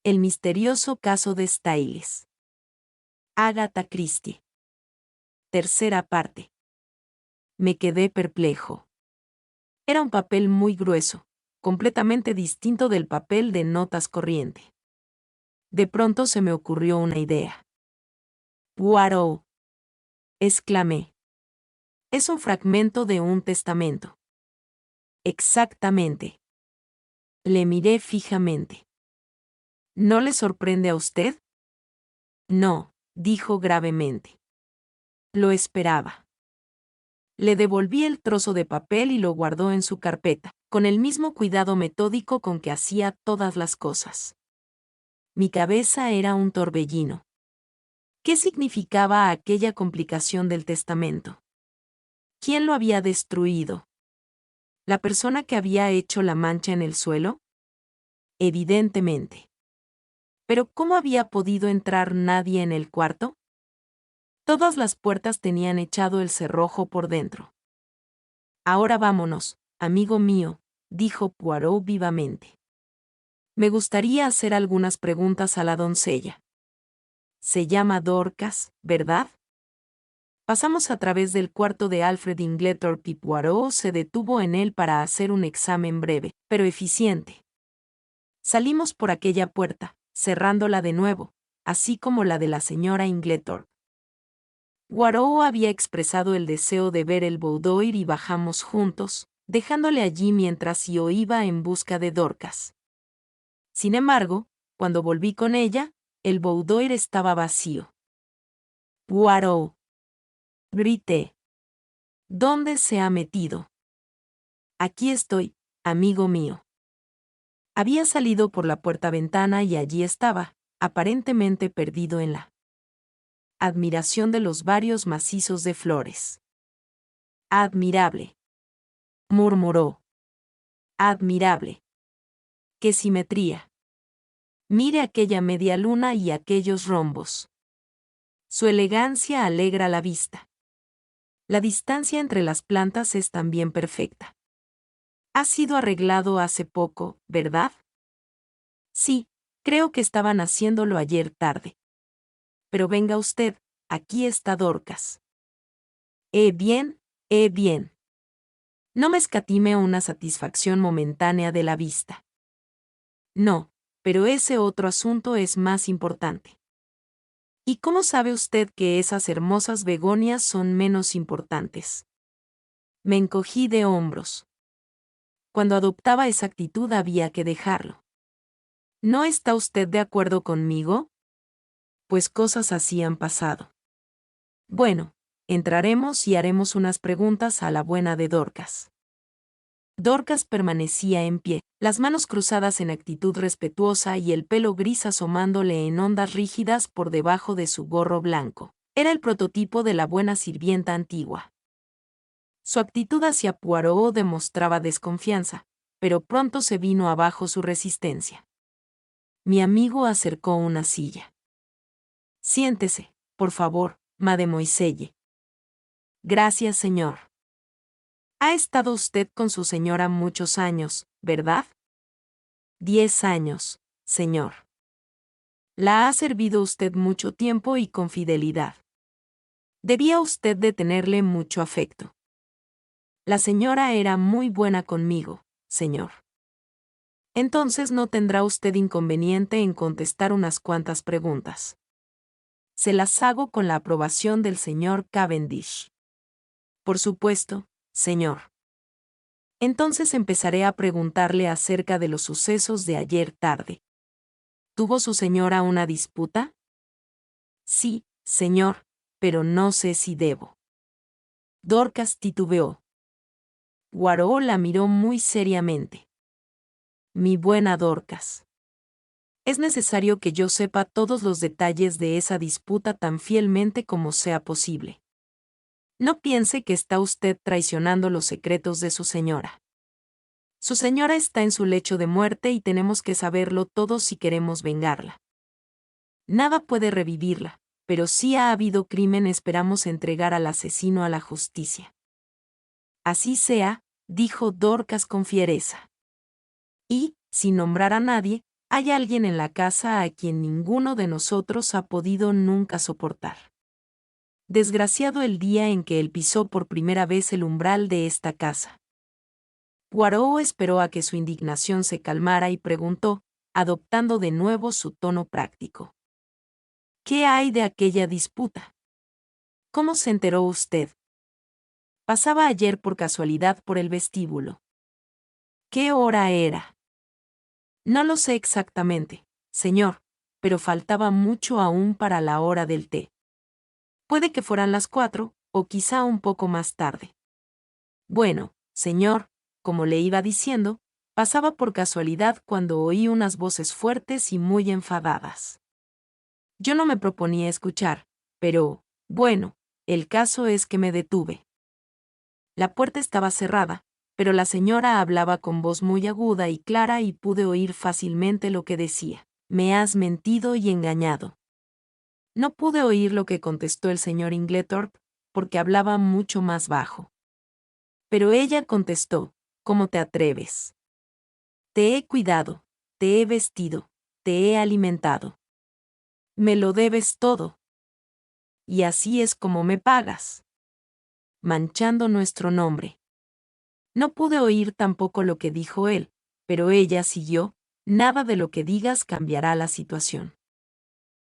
El misterioso caso de Styles. Agatha Christie. Tercera parte. Me quedé perplejo. Era un papel muy grueso, completamente distinto del papel de notas corriente. De pronto se me ocurrió una idea. «Poirot», exclamé. «Es un fragmento de un testamento». «Exactamente». Le miré fijamente. ¿No le sorprende a usted? No, dijo gravemente. Lo esperaba. Le devolví el trozo de papel y lo guardó en su carpeta, con el mismo cuidado metódico con que hacía todas las cosas. Mi cabeza era un torbellino. ¿Qué significaba aquella complicación del testamento? ¿Quién lo había destruido? ¿La persona que había hecho la mancha en el suelo? Evidentemente. ¿Pero cómo había podido entrar nadie en el cuarto? Todas las puertas tenían echado el cerrojo por dentro. Ahora vámonos, amigo mío, dijo Poirot vivamente. Me gustaría hacer algunas preguntas a la doncella. Se llama Dorcas, ¿verdad? Pasamos a través del cuarto de Alfred Inglethorpe y Poirot se detuvo en él para hacer un examen breve, pero eficiente. Salimos por aquella puerta, cerrándola de nuevo, así como la de la señora Inglethorpe. Poirot había expresado el deseo de ver el boudoir y bajamos juntos, dejándole allí mientras yo iba en busca de Dorcas. Sin embargo, cuando volví con ella, el boudoir estaba vacío. «Poirot», grité. «¿Dónde se ha metido?» «Aquí estoy, amigo mío». Había salido por la puerta-ventana y allí estaba, aparentemente perdido en la admiración de los varios macizos de flores. «Admirable», murmuró. «Admirable. ¡Qué simetría! Mire aquella media luna y aquellos rombos. Su elegancia alegra la vista. La distancia entre las plantas es también perfecta. Ha sido arreglado hace poco, ¿verdad? Sí, creo que estaban haciéndolo ayer tarde. Pero venga usted, aquí está Dorcas. Bien, bien. No me escatime una satisfacción momentánea de la vista. No, pero ese otro asunto es más importante. ¿Y cómo sabe usted que esas hermosas begonias son menos importantes? Me encogí de hombros. Cuando adoptaba esa actitud había que dejarlo. ¿No está usted de acuerdo conmigo? Pues cosas así han pasado. Bueno, entraremos y haremos unas preguntas a la buena de Dorcas. Dorcas permanecía en pie, las manos cruzadas en actitud respetuosa y el pelo gris asomándole en ondas rígidas por debajo de su gorro blanco. Era el prototipo de la buena sirvienta antigua. Su actitud hacia Poirot demostraba desconfianza, pero pronto se vino abajo su resistencia. Mi amigo acercó una silla. «Siéntese, por favor, mademoiselle». «Gracias, señor». «Ha estado usted con su señora muchos años, ¿verdad?» 10 años, señor. La ha servido usted mucho tiempo y con fidelidad. Debía usted de tenerle mucho afecto. La señora era muy buena conmigo, señor. Entonces no tendrá usted inconveniente en contestar unas cuantas preguntas. Se las hago con la aprobación del señor Cavendish. Por supuesto, señor. Entonces empezaré a preguntarle acerca de los sucesos de ayer tarde. ¿Tuvo su señora una disputa? Sí, señor, pero no sé si debo. Dorcas titubeó. Poirot la miró muy seriamente. Mi buena Dorcas. Es necesario que yo sepa todos los detalles de esa disputa tan fielmente como sea posible. No piense que está usted traicionando los secretos de su señora. Su señora está en su lecho de muerte y tenemos que saberlo todo si queremos vengarla. Nada puede revivirla, pero si ha habido crimen esperamos entregar al asesino a la justicia. Así sea, dijo Dorcas con fiereza. Y, sin nombrar a nadie, Hay alguien en la casa a quien ninguno de nosotros ha podido nunca soportar. Desgraciado el día en que él pisó por primera vez el umbral de esta casa. Poirot esperó a que su indignación se calmara y preguntó, adoptando de nuevo su tono práctico. ¿Qué hay de aquella disputa? ¿Cómo se enteró usted? Pasaba ayer por casualidad por el vestíbulo. ¿Qué hora era? No lo sé exactamente, señor, pero faltaba mucho aún para la hora del té. Puede que fueran las 4, o quizá un poco más tarde. Bueno, señor, como le iba diciendo, pasaba por casualidad cuando oí unas voces fuertes y muy enfadadas. Yo no me proponía escuchar, pero, bueno, el caso es que me detuve. La puerta estaba cerrada, pero la señora hablaba con voz muy aguda y clara y pude oír fácilmente lo que decía. Me has mentido y engañado. No pude oír lo que contestó el señor Inglethorpe, porque hablaba mucho más bajo. Pero ella contestó, ¿cómo te atreves? Te he cuidado, te he vestido, te he alimentado. Me lo debes todo. Y así es como me pagas. Manchando nuestro nombre. No pude oír tampoco lo que dijo él, pero ella siguió, nada de lo que digas cambiará la situación.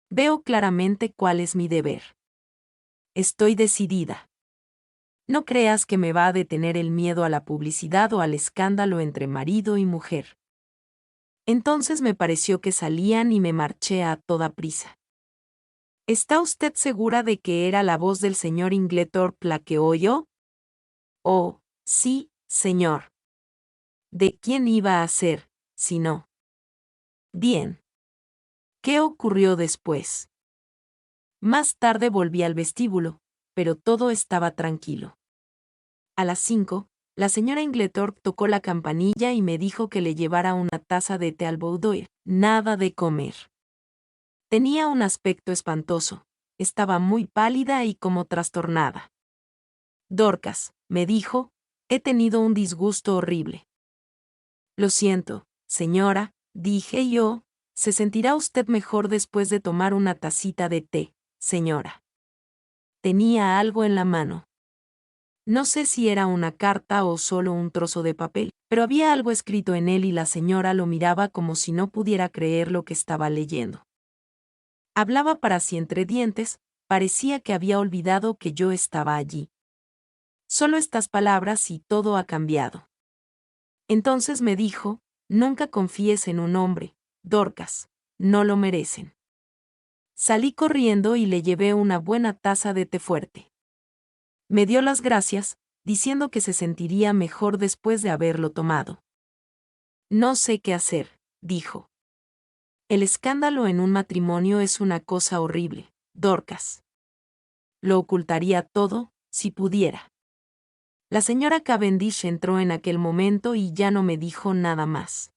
Veo claramente cuál es mi deber. Estoy decidida. No creas que me va a detener el miedo a la publicidad o al escándalo entre marido y mujer. Entonces me pareció que salían y me marché a toda prisa. ¿Está usted segura de que era la voz del señor Inglethorpe la que oyó? Oh, sí, señor. ¿De quién iba a ser, si no? Bien. ¿Qué ocurrió después? Más tarde volví al vestíbulo, pero todo estaba tranquilo. A las 5, la señora Inglethorpe tocó la campanilla y me dijo que le llevara una taza de té al boudoir. Nada de comer. Tenía un aspecto espantoso. Estaba muy pálida y como trastornada. Dorcas, me dijo, he tenido un disgusto horrible. Lo siento, señora, dije yo, se sentirá usted mejor después de tomar una tacita de té, señora. Tenía algo en la mano. No sé si era una carta o solo un trozo de papel, pero había algo escrito en él y la señora lo miraba como si no pudiera creer lo que estaba leyendo. Hablaba para sí entre dientes, parecía que había olvidado que yo estaba allí. Solo estas palabras y todo ha cambiado. Entonces me dijo, nunca confíes en un hombre, Dorcas, no lo merecen. Salí corriendo y le llevé una buena taza de té fuerte. Me dio las gracias, diciendo que se sentiría mejor después de haberlo tomado. No sé qué hacer, dijo. El escándalo en un matrimonio es una cosa horrible, Dorcas. Lo ocultaría todo, si pudiera. La señora Cavendish entró en aquel momento y ya no me dijo nada más.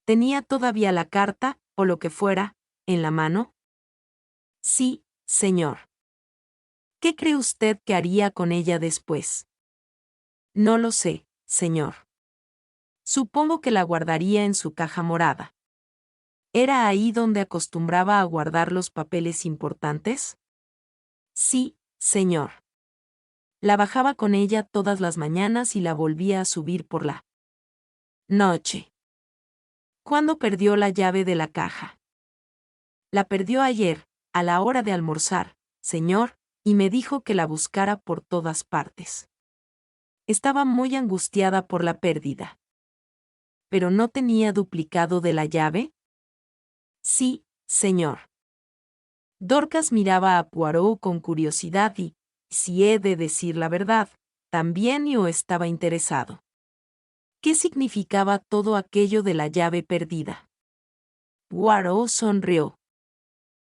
¿Tenía todavía la carta, o lo que fuera, en la mano? Sí, señor. ¿Qué cree usted que haría con ella después? No lo sé, señor. Supongo que la guardaría en su caja morada. ¿Era ahí donde acostumbraba a guardar los papeles importantes? Sí, señor. La bajaba con ella todas las mañanas y la volvía a subir por la noche. ¿Cuándo perdió la llave de la caja? La perdió ayer, a la hora de almorzar, señor, y me dijo que la buscara por todas partes. Estaba muy angustiada por la pérdida. ¿Pero no tenía duplicado de la llave? Sí, señor. Dorcas miraba a Poirot con curiosidad y, si he de decir la verdad, también yo estaba interesado. ¿Qué significaba todo aquello de la llave perdida? Poirot sonrió.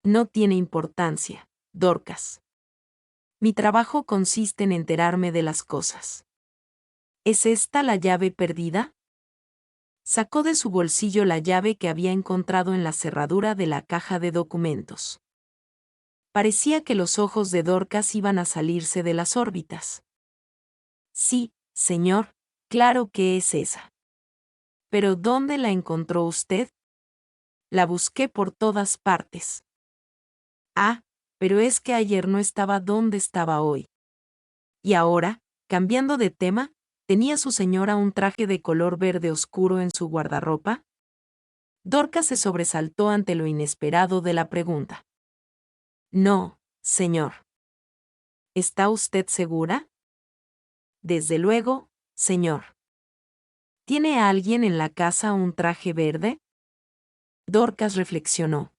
No tiene importancia, Dorcas. Mi trabajo consiste en enterarme de las cosas. ¿Es esta la llave perdida? Sacó de su bolsillo la llave que había encontrado en la cerradura de la caja de documentos. Parecía que los ojos de Dorcas iban a salirse de las órbitas. Sí, señor, claro que es esa. ¿Pero dónde la encontró usted? La busqué por todas partes. Ah, pero es que ayer no estaba donde estaba hoy. Y ahora, cambiando de tema, ¿tenía su señora un traje de color verde oscuro en su guardarropa? Dorcas se sobresaltó ante lo inesperado de la pregunta. No, señor. ¿Está usted segura? Desde luego, señor. ¿Tiene alguien en la casa un traje verde? Dorcas reflexionó.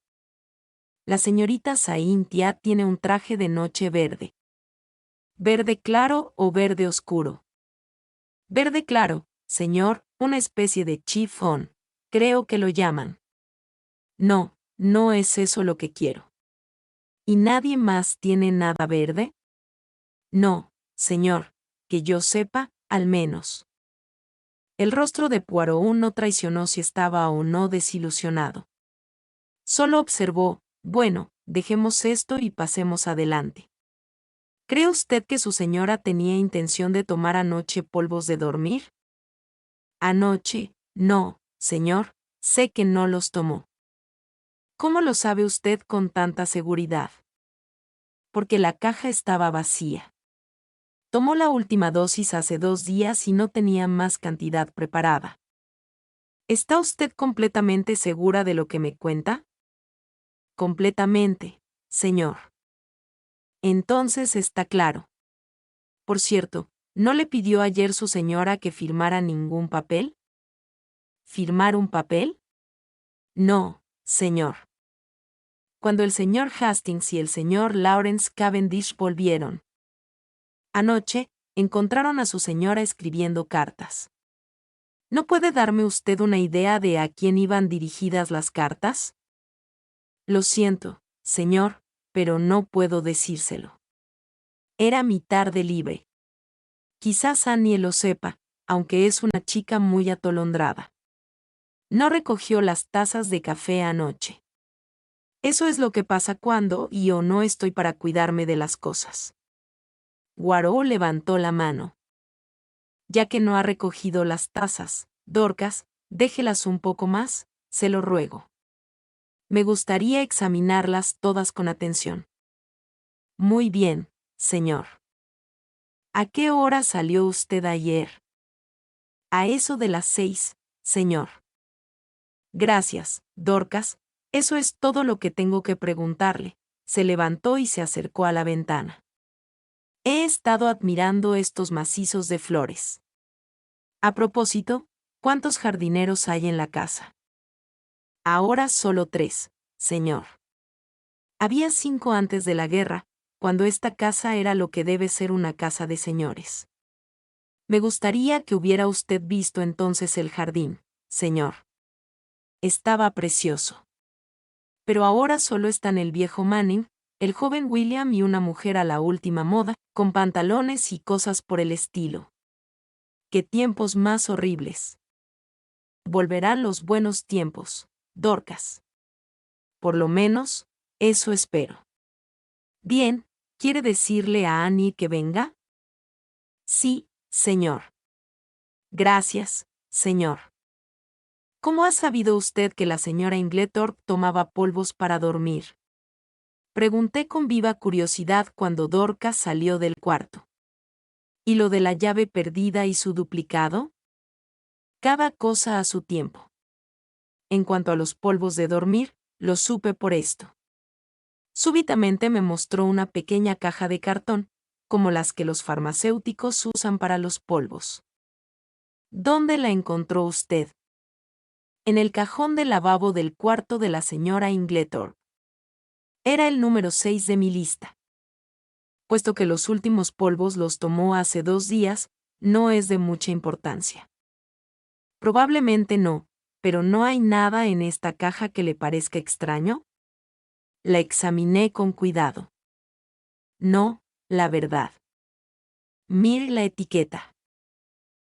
La señorita Saintia tiene un traje de noche verde. ¿Verde claro o verde oscuro? Verde claro, señor, una especie de chiffón, creo que lo llaman. No, no es eso lo que quiero. ¿Y nadie más tiene nada verde? No, señor, que yo sepa, al menos. El rostro de Poirot no traicionó si estaba o no desilusionado. Solo observó, bueno, dejemos esto y pasemos adelante. ¿Cree usted que su señora tenía intención de tomar anoche polvos de dormir? Anoche, no, señor, sé que no los tomó. ¿Cómo lo sabe usted con tanta seguridad? Porque la caja estaba vacía. Tomó la última dosis hace 2 días y no tenía más cantidad preparada. ¿Está usted completamente segura de lo que me cuenta? Completamente, señor. Entonces está claro. Por cierto, ¿no le pidió ayer su señora que firmara ningún papel? ¿Firmar un papel? No, señor. Cuando el señor Hastings y el señor Lawrence Cavendish volvieron anoche, encontraron a su señora escribiendo cartas. ¿No puede darme usted una idea de a quién iban dirigidas las cartas? Lo siento, señor, pero no puedo decírselo. Era mi tarde libre. Quizás Annie lo sepa, aunque es una chica muy atolondrada. No recogió las tazas de café anoche. Eso es lo que pasa cuando yo no estoy para cuidarme de las cosas. Poirot levantó la mano. Ya que no ha recogido las tazas, Dorcas, déjelas un poco más, se lo ruego. Me gustaría examinarlas todas con atención. Muy bien, señor. ¿A qué hora salió usted ayer? A eso de las 6, señor. Gracias, Dorcas, eso es todo lo que tengo que preguntarle. Se levantó y se acercó a la ventana. He estado admirando estos macizos de flores. A propósito, ¿cuántos jardineros hay en la casa? Ahora solo 3, señor. Había 5 antes de la guerra, cuando esta casa era lo que debe ser una casa de señores. Me gustaría que hubiera usted visto entonces el jardín, señor. Estaba precioso. Pero ahora solo están el viejo Manning, el joven William y una mujer a la última moda, con pantalones y cosas por el estilo. ¡Qué tiempos más horribles! Volverán los buenos tiempos, Dorcas. Por lo menos, eso espero. Bien, ¿quiere decirle a Annie que venga? Sí, señor. Gracias, señor. ¿Cómo ha sabido usted que la señora Inglethorpe tomaba polvos para dormir? Pregunté con viva curiosidad cuando Dorcas salió del cuarto. ¿Y lo de la llave perdida y su duplicado? Cada cosa a su tiempo. En cuanto a los polvos de dormir, lo supe por esto. Súbitamente me mostró una pequeña caja de cartón, como las que los farmacéuticos usan para los polvos. ¿Dónde la encontró usted? En el cajón del lavabo del cuarto de la señora Inglethorpe. Era el número 6 de mi lista. Puesto que los últimos polvos los tomó hace 2 días, no es de mucha importancia. Probablemente no, pero ¿no hay nada en esta caja que le parezca extraño? La examiné con cuidado. No, la verdad. Mire la etiqueta.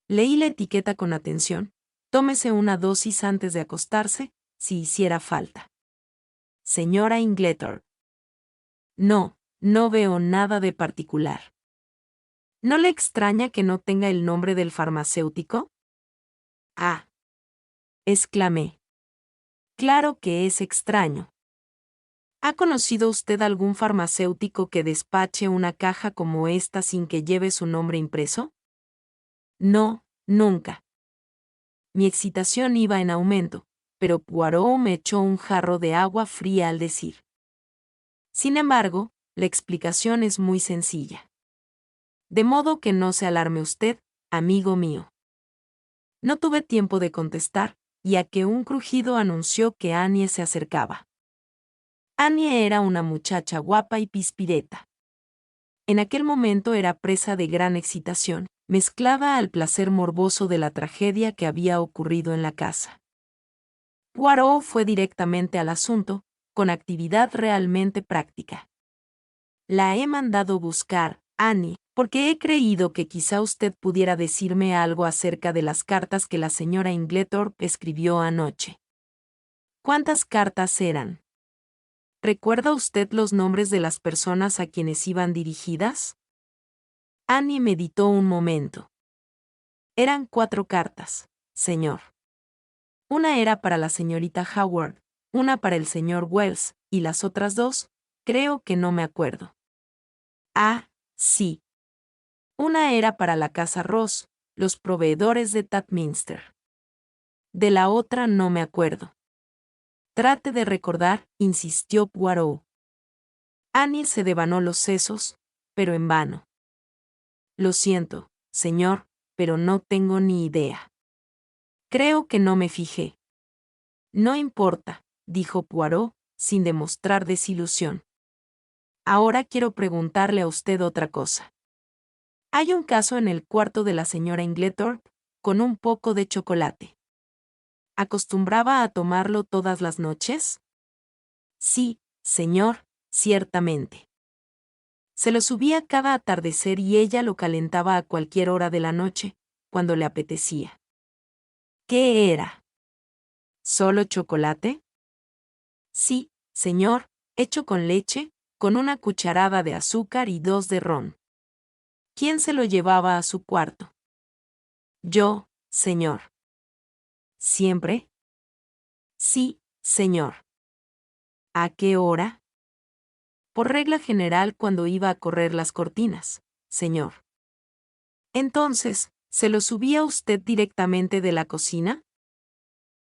Leí la etiqueta con atención. Tómese una dosis antes de acostarse, si hiciera falta. Señora Inglethorpe. No, no veo nada de particular. ¿No le extraña que no tenga el nombre del farmacéutico? Ah, exclamé. Claro que es extraño. ¿Ha conocido usted algún farmacéutico que despache una caja como esta sin que lleve su nombre impreso? No, nunca. Mi excitación iba en aumento, pero Poirot me echó un jarro de agua fría al decir. Sin embargo, la explicación es muy sencilla. De modo que no se alarme usted, amigo mío. No tuve tiempo de contestar, ya que un crujido anunció que Annie se acercaba. Annie era una muchacha guapa y pispireta. En aquel momento era presa de gran excitación, mezclada al placer morboso de la tragedia que había ocurrido en la casa. Poirot fue directamente al asunto, con actividad realmente práctica. La he mandado buscar, Annie, porque he creído que quizá usted pudiera decirme algo acerca de las cartas que la señora Inglethorpe escribió anoche. ¿Cuántas cartas eran? ¿Recuerda usted los nombres de las personas a quienes iban dirigidas? Annie meditó un momento. Eran 4 cartas, señor. Una era para la señorita Howard, una para el señor Wells, y las otras 2, creo que no me acuerdo. Ah, sí. Una era para la casa Ross, los proveedores de Tadminster. De la otra no me acuerdo. Trate de recordar, insistió Poirot. Annie se devanó los sesos, pero en vano. Lo siento, señor, pero no tengo ni idea. Creo que no me fijé. No importa, dijo Poirot, sin demostrar desilusión. Ahora quiero preguntarle a usted otra cosa. Hay un caso en el cuarto de la señora Inglethorpe, con un poco de chocolate. ¿Acostumbraba a tomarlo todas las noches? Sí, señor, ciertamente. Se lo subía cada atardecer y ella lo calentaba a cualquier hora de la noche, cuando le apetecía. ¿Qué era? ¿Solo chocolate? Sí, señor, hecho con leche, con una cucharada de azúcar y 2 de ron. ¿Quién se lo llevaba a su cuarto? Yo, señor. ¿Siempre? Sí, señor. ¿A qué hora? Por regla general cuando iba a correr las cortinas, señor. Entonces, ¿se lo subía usted directamente de la cocina?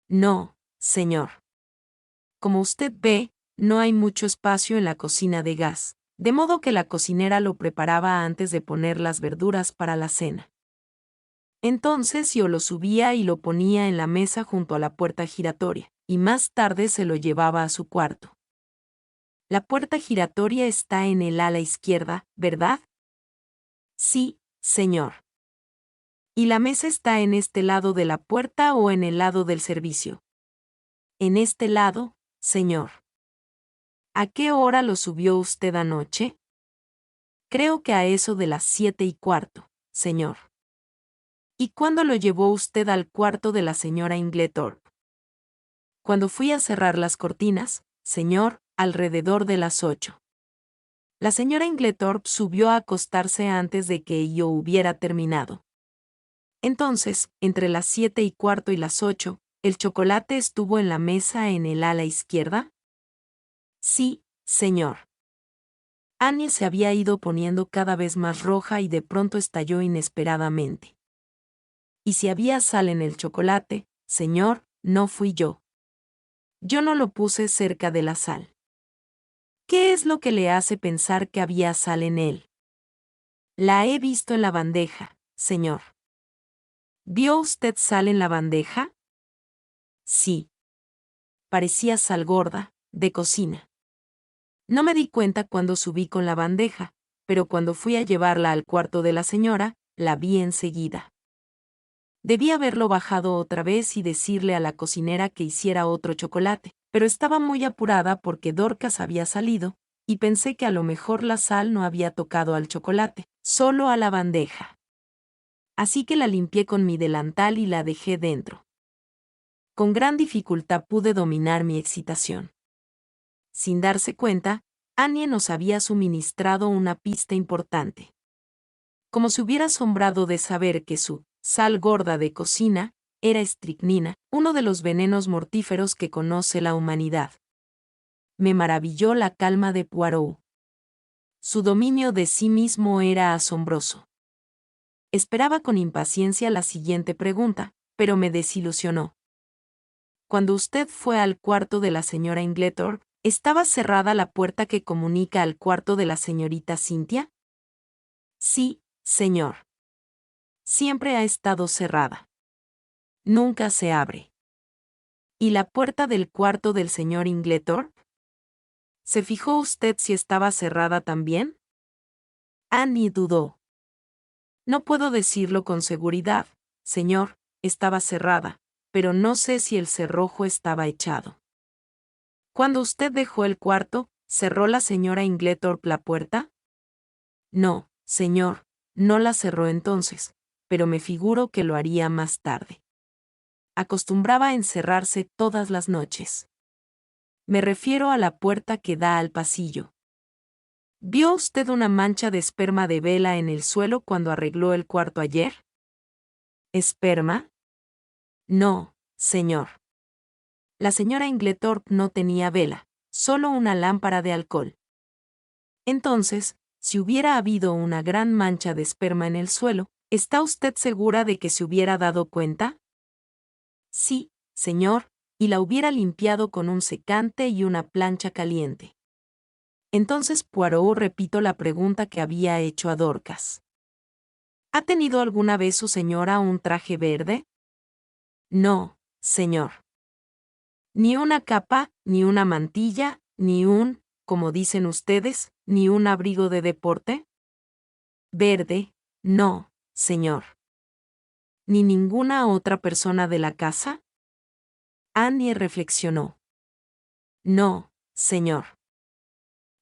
No, señor. Como usted ve, no hay mucho espacio en la cocina de gas, de modo que la cocinera lo preparaba antes de poner las verduras para la cena. Entonces yo lo subía y lo ponía en la mesa junto a la puerta giratoria, y más tarde se lo llevaba a su cuarto. La puerta giratoria está en el ala izquierda, ¿verdad? Sí, señor. ¿Y la mesa está en este lado de la puerta o en el lado del servicio? En este lado, señor. ¿A qué hora lo subió usted anoche? Creo que a eso de las 7:15, señor. ¿Y cuándo lo llevó usted al cuarto de la señora Inglethorpe? Cuando fui a cerrar las cortinas, señor, alrededor de las 8. La señora Inglethorpe subió a acostarse antes de que yo hubiera terminado. Entonces, entre las 7:15 y las 8, ¿el chocolate estuvo en la mesa en el ala izquierda? Sí, señor. Annie se había ido poniendo cada vez más roja y de pronto estalló inesperadamente. Y si había sal en el chocolate, señor, no fui yo. Yo no lo puse cerca de la sal. ¿Qué es lo que le hace pensar que había sal en él? La he visto en la bandeja, señor. ¿Vio usted sal en la bandeja? Sí. Parecía sal gorda, de cocina. No me di cuenta cuando subí con la bandeja, pero cuando fui a llevarla al cuarto de la señora, la vi enseguida. Debí haberlo bajado otra vez y decirle a la cocinera que hiciera otro chocolate, pero estaba muy apurada porque Dorcas había salido, y pensé que a lo mejor la sal no había tocado al chocolate, solo a la bandeja. Así que la limpié con mi delantal y la dejé dentro. Con gran dificultad pude dominar mi excitación. Sin darse cuenta, Annie nos había suministrado una pista importante. Como se hubiera asombrado de saber que su sal gorda de cocina era estricnina, uno de los venenos mortíferos que conoce la humanidad. Me maravilló la calma de Poirot. Su dominio de sí mismo era asombroso. Esperaba con impaciencia la siguiente pregunta, pero me desilusionó. Cuando usted fue al cuarto de la señora Inglethorpe, ¿estaba cerrada la puerta que comunica al cuarto de la señorita Cynthia? Sí, señor. Siempre ha estado cerrada. Nunca se abre. ¿Y la puerta del cuarto del señor Inglethorpe? ¿Se fijó usted si estaba cerrada también? Annie dudó. No puedo decirlo con seguridad, señor, estaba cerrada, pero no sé si el cerrojo estaba echado. Cuando usted dejó el cuarto, ¿cerró la señora Inglethorpe la puerta? No, señor, no la cerró entonces, pero me figuro que lo haría más tarde. Acostumbraba a encerrarse todas las noches. Me refiero a la puerta que da al pasillo. ¿Vio usted una mancha de esperma de vela en el suelo cuando arregló el cuarto ayer? ¿Esperma? No, señor. La señora Inglethorpe no tenía vela, solo una lámpara de alcohol. Entonces, si hubiera habido una gran mancha de esperma en el suelo, ¿está usted segura de que se hubiera dado cuenta? Sí, señor, y la hubiera limpiado con un secante y una plancha caliente. Entonces Poirot repitió la pregunta que había hecho a Dorcas. ¿Ha tenido alguna vez su señora un traje verde? No, señor. Ni una capa, ni una mantilla, ni un, como dicen ustedes, ni un abrigo de deporte. Verde, no, señor. ¿Ni ninguna otra persona de la casa? Annie reflexionó. No, señor.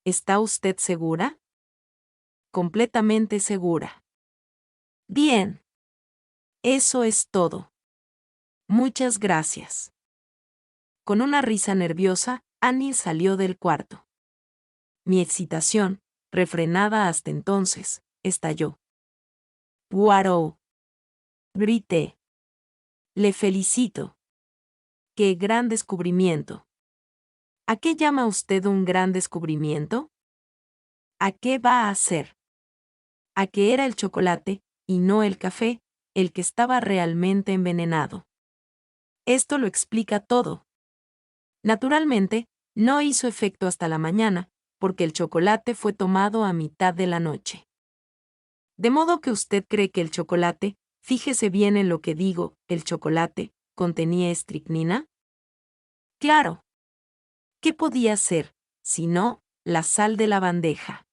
¿Está usted segura? Completamente segura. Bien. Eso es todo. Muchas gracias. Con una risa nerviosa, Annie salió del cuarto. Mi excitación, refrenada hasta entonces, estalló. Poirot. Grité. Le felicito. ¡Qué gran descubrimiento! ¿A qué llama usted un gran descubrimiento? ¿A qué va a hacer? A que era el chocolate, y no el café, el que estaba realmente envenenado. Esto lo explica todo. Naturalmente, no hizo efecto hasta la mañana, porque el chocolate fue tomado a mitad de la noche. De modo que usted cree que el chocolate, fíjese bien en lo que digo, el chocolate, ¿contenía estricnina? Claro. ¿Qué podía ser, si no, la sal de la bandeja?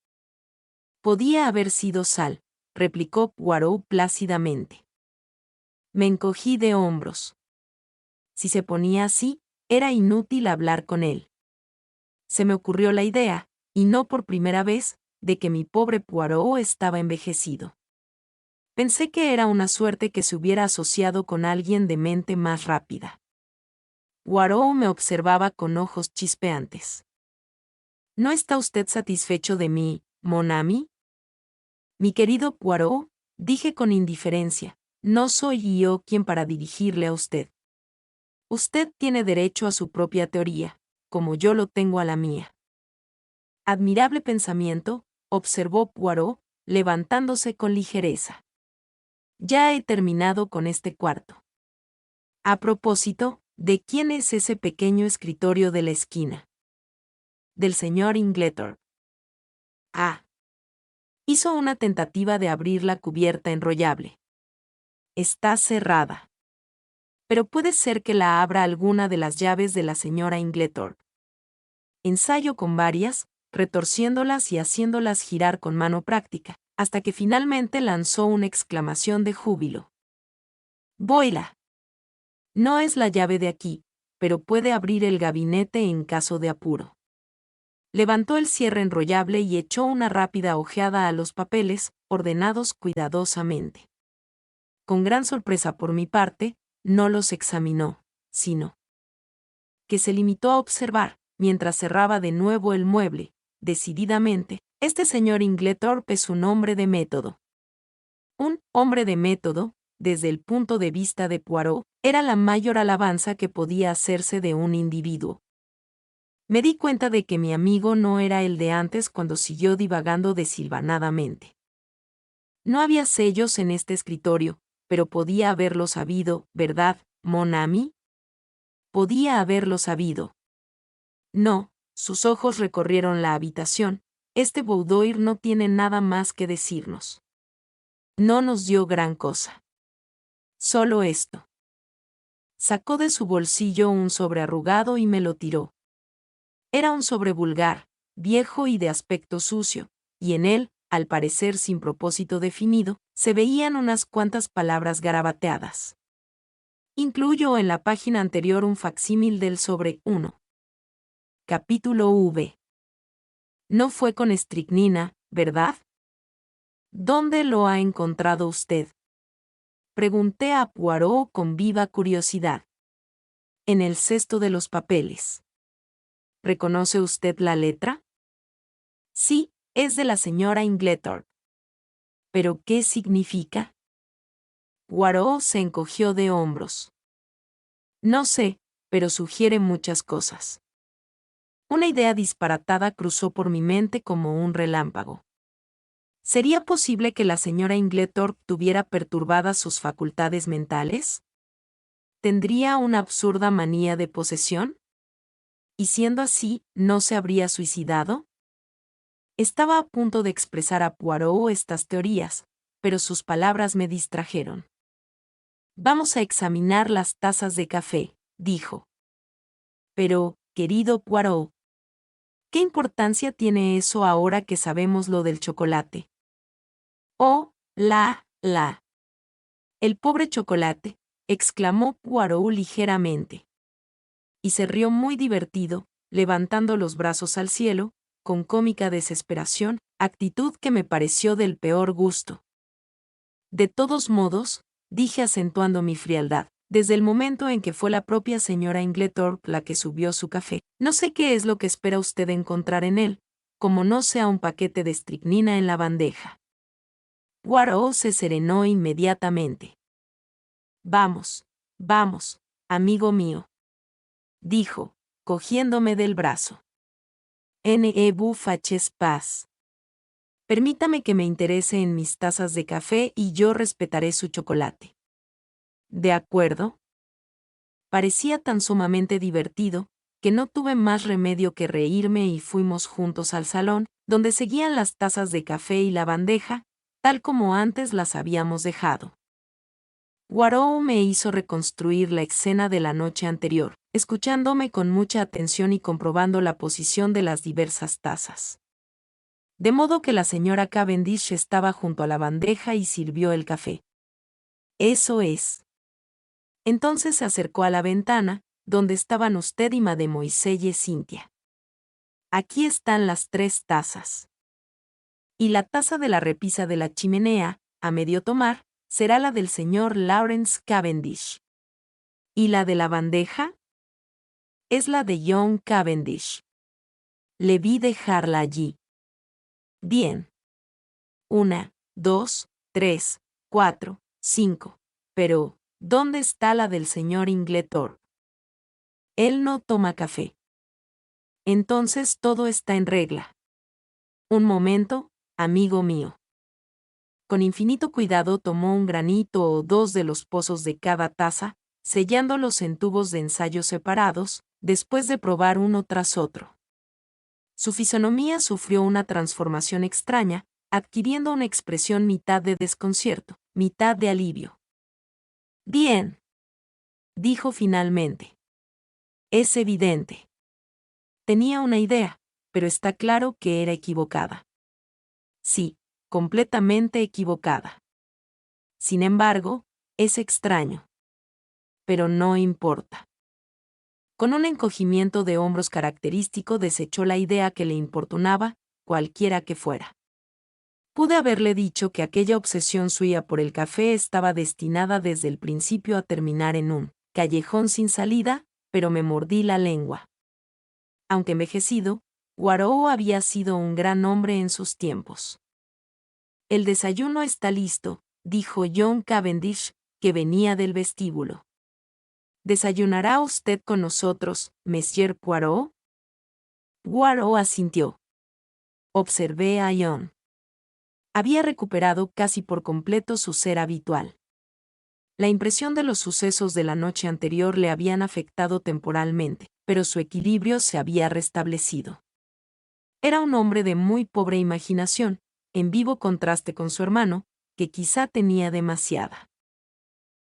Podía haber sido sal, replicó Poirot plácidamente. Me encogí de hombros. Si se ponía así, era inútil hablar con él. Se me ocurrió la idea, y no por primera vez, de que mi pobre Poirot estaba envejecido. Pensé que era una suerte que se hubiera asociado con alguien de mente más rápida. Poirot me observaba con ojos chispeantes. ¿No está usted satisfecho de mí, mon ami? Mi querido Poirot, dije con indiferencia, no soy yo quien para dirigirle a usted. Usted tiene derecho a su propia teoría, como yo lo tengo a la mía. Admirable pensamiento, observó Poirot, levantándose con ligereza. Ya he terminado con este cuarto. A propósito, ¿de quién es ese pequeño escritorio de la esquina? Del señor Inglethorpe. Ah. Hizo una tentativa de abrir la cubierta enrollable. Está cerrada. Pero puede ser que la abra alguna de las llaves de la señora Inglethorpe. Ensayo con varias, retorciéndolas y haciéndolas girar con mano práctica, hasta que finalmente lanzó una exclamación de júbilo. ¡Voila! No es la llave de aquí, pero puede abrir el gabinete en caso de apuro. Levantó el cierre enrollable y echó una rápida ojeada a los papeles, ordenados cuidadosamente. Con gran sorpresa por mi parte, no los examinó, sino que se limitó a observar, mientras cerraba de nuevo el mueble, decididamente, este señor Inglethorpe es un hombre de método. Un hombre de método, desde el punto de vista de Poirot, era la mayor alabanza que podía hacerse de un individuo. Me di cuenta de que mi amigo no era el de antes cuando siguió divagando desilvanadamente. No había sellos en este escritorio, pero podía haberlo sabido, ¿verdad, mon ami? Podía haberlo sabido. No, sus ojos recorrieron la habitación. Este boudoir no tiene nada más que decirnos. No nos dio gran cosa. Solo esto. Sacó de su bolsillo un sobre arrugado y me lo tiró. Era un sobre vulgar, viejo y de aspecto sucio, y en él, al parecer sin propósito definido, se veían unas cuantas palabras garabateadas. Incluyo en la página anterior un facsímil del sobre 1. Capítulo V. No fue con estricnina, ¿verdad? ¿Dónde lo ha encontrado usted? Pregunté a Poirot con viva curiosidad. En el cesto de los papeles. ¿Reconoce usted la letra? Sí, es de la señora Inglethorpe. ¿Pero qué significa? Poirot se encogió de hombros. No sé, pero sugiere muchas cosas. Una idea disparatada cruzó por mi mente como un relámpago. ¿Sería posible que la señora Inglethorpe tuviera perturbadas sus facultades mentales? ¿Tendría una absurda manía de posesión? ¿Y siendo así, no se habría suicidado? Estaba a punto de expresar a Poirot estas teorías, pero sus palabras me distrajeron. Vamos a examinar las tazas de café, dijo. Pero, querido Poirot, ¿qué importancia tiene eso ahora que sabemos lo del chocolate? Oh, el pobre chocolate, exclamó Poirot ligeramente. Y se rió muy divertido, levantando los brazos al cielo, con cómica desesperación, actitud que me pareció del peor gusto. De todos modos, dije acentuando mi frialdad, desde el momento en que fue la propia señora Inglethorpe la que subió su café, no sé qué es lo que espera usted encontrar en él, como no sea un paquete de estricnina en la bandeja. Poirot se serenó inmediatamente. Vamos, amigo mío, dijo, cogiéndome del brazo. Ne-vous fâchez pas. Permítame que me interese en mis tazas de café y yo respetaré su chocolate. ¿De acuerdo? Parecía tan sumamente divertido, que no tuve más remedio que reírme y fuimos juntos al salón, donde seguían las tazas de café y la bandeja, tal como antes las habíamos dejado. Poirot me hizo reconstruir la escena de la noche anterior, escuchándome con mucha atención y comprobando la posición de las diversas tazas. De modo que la señora Cavendish estaba junto a la bandeja y sirvió el café. Eso es. Entonces se acercó a la ventana, donde estaban usted y Mademoiselle Cynthia. Aquí están las 3 tazas. Y la taza de la repisa de la chimenea, a medio tomar, será la del señor Lawrence Cavendish. ¿Y la de la bandeja? Es la de John Cavendish. Le vi dejarla allí. Bien. 1, 2, 3, 4, 5. Pero, ¿dónde está la del señor Inglethorpe? Él no toma café. Entonces todo está en regla. Un momento, amigo mío. Con infinito cuidado tomó un granito o 2 de los pozos de cada taza, sellándolos en tubos de ensayo separados, después de probar uno tras otro. Su fisonomía sufrió una transformación extraña, adquiriendo una expresión mitad de desconcierto, mitad de alivio. Bien, dijo finalmente. Es evidente. Tenía una idea, pero está claro que era equivocada. Sí, completamente equivocada. Sin embargo, es extraño. Pero no importa. Con un encogimiento de hombros característico desechó la idea que le importunaba, cualquiera que fuera. Pude haberle dicho que aquella obsesión suya por el café estaba destinada desde el principio a terminar en un callejón sin salida, pero me mordí la lengua. Aunque envejecido, Poirot había sido un gran hombre en sus tiempos. El desayuno está listo, dijo John Cavendish, que venía del vestíbulo. ¿Desayunará usted con nosotros, Monsieur Poirot? Poirot asintió. Observé a Ion. Había recuperado casi por completo su ser habitual. La impresión de los sucesos de la noche anterior le habían afectado temporalmente, pero su equilibrio se había restablecido. Era un hombre de muy pobre imaginación, en vivo contraste con su hermano, que quizá tenía demasiada.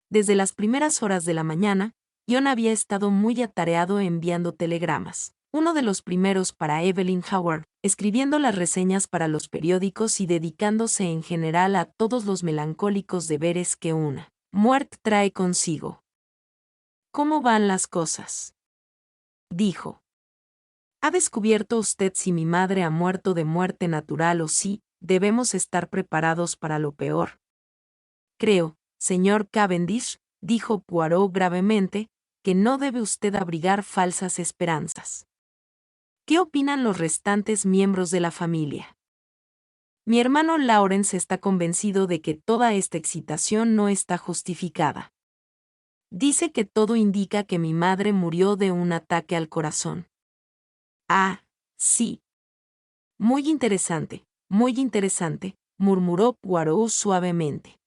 Desde las primeras horas de la mañana, Ion había estado muy atareado enviando telegramas. Uno de los primeros para Evelyn Howard, escribiendo las reseñas para los periódicos y dedicándose en general a todos los melancólicos deberes que una muerte trae consigo. ¿Cómo van las cosas?, dijo. ¿Ha descubierto usted si mi madre ha muerto de muerte natural o si debemos estar preparados para lo peor? Creo, señor Cavendish, dijo Poirot gravemente, que no debe usted abrigar falsas esperanzas. ¿Qué opinan los restantes miembros de la familia? Mi hermano Lawrence está convencido de que toda esta excitación no está justificada. Dice que todo indica que mi madre murió de un ataque al corazón. Ah, sí. Muy interesante, murmuró Poirot suavemente.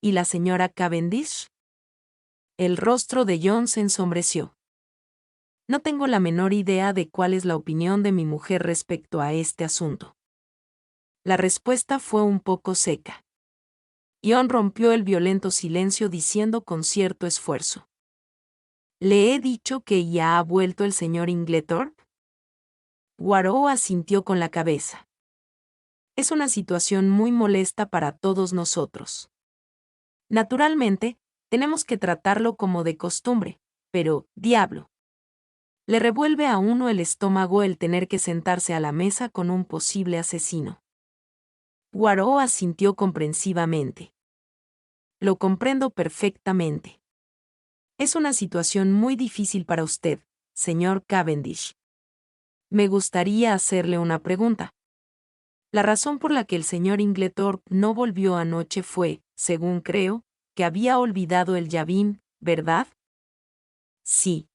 ¿Y la señora Cavendish? El rostro de John se ensombreció. No tengo la menor idea de cuál es la opinión de mi mujer respecto a este asunto. La respuesta fue un poco seca. John rompió el violento silencio diciendo con cierto esfuerzo: ¿Le he dicho que ya ha vuelto el señor Inglethorpe? Poirot asintió con la cabeza. Es una situación muy molesta para todos nosotros. Naturalmente, tenemos que tratarlo como de costumbre, pero, diablo. Le revuelve a uno el estómago el tener que sentarse a la mesa con un posible asesino. Poirot asintió comprensivamente. Lo comprendo perfectamente. Es una situación muy difícil para usted, señor Cavendish. Me gustaría hacerle una pregunta. La razón por la que el señor Inglethorpe no volvió anoche fue, según creo, que había olvidado el llavín, ¿verdad? Sí.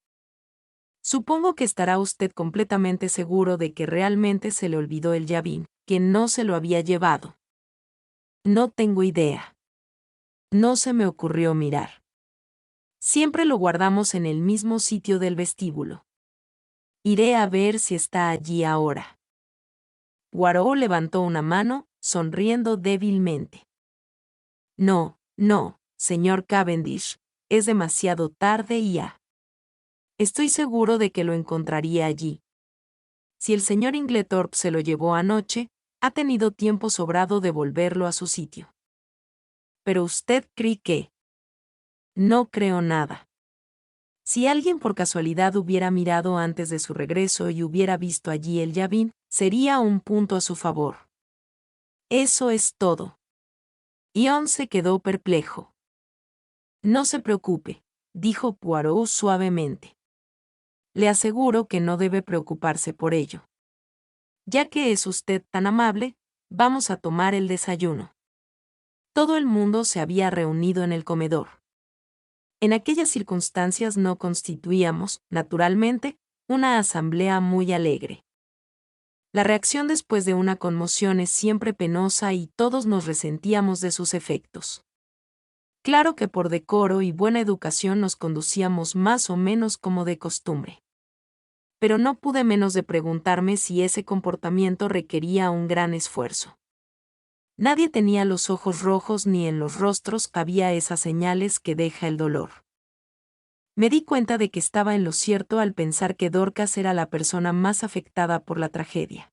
Supongo que estará usted completamente seguro de que realmente se le olvidó el llavín, que no se lo había llevado. No tengo idea. No se me ocurrió mirar. Siempre lo guardamos en el mismo sitio del vestíbulo. Iré a ver si está allí ahora. Poirot levantó una mano, sonriendo débilmente. No, señor Cavendish, es demasiado tarde y ya. Estoy seguro de que lo encontraría allí. Si el señor Inglethorpe se lo llevó anoche, ha tenido tiempo sobrado de volverlo a su sitio. Pero usted cree que... No creo nada. Si alguien por casualidad hubiera mirado antes de su regreso y hubiera visto allí el llavín, sería un punto a su favor. Eso es todo. Ion se quedó perplejo. No se preocupe, dijo Poirot suavemente. Le aseguro que no debe preocuparse por ello. Ya que es usted tan amable, vamos a tomar el desayuno. Todo el mundo se había reunido en el comedor. En aquellas circunstancias no constituíamos, naturalmente, una asamblea muy alegre. La reacción después de una conmoción es siempre penosa y todos nos resentíamos de sus efectos. Claro que por decoro y buena educación nos conducíamos más o menos como de costumbre. Pero no pude menos de preguntarme si ese comportamiento requería un gran esfuerzo. Nadie tenía los ojos rojos ni en los rostros había esas señales que deja el dolor. Me di cuenta de que estaba en lo cierto al pensar que Dorcas era la persona más afectada por la tragedia.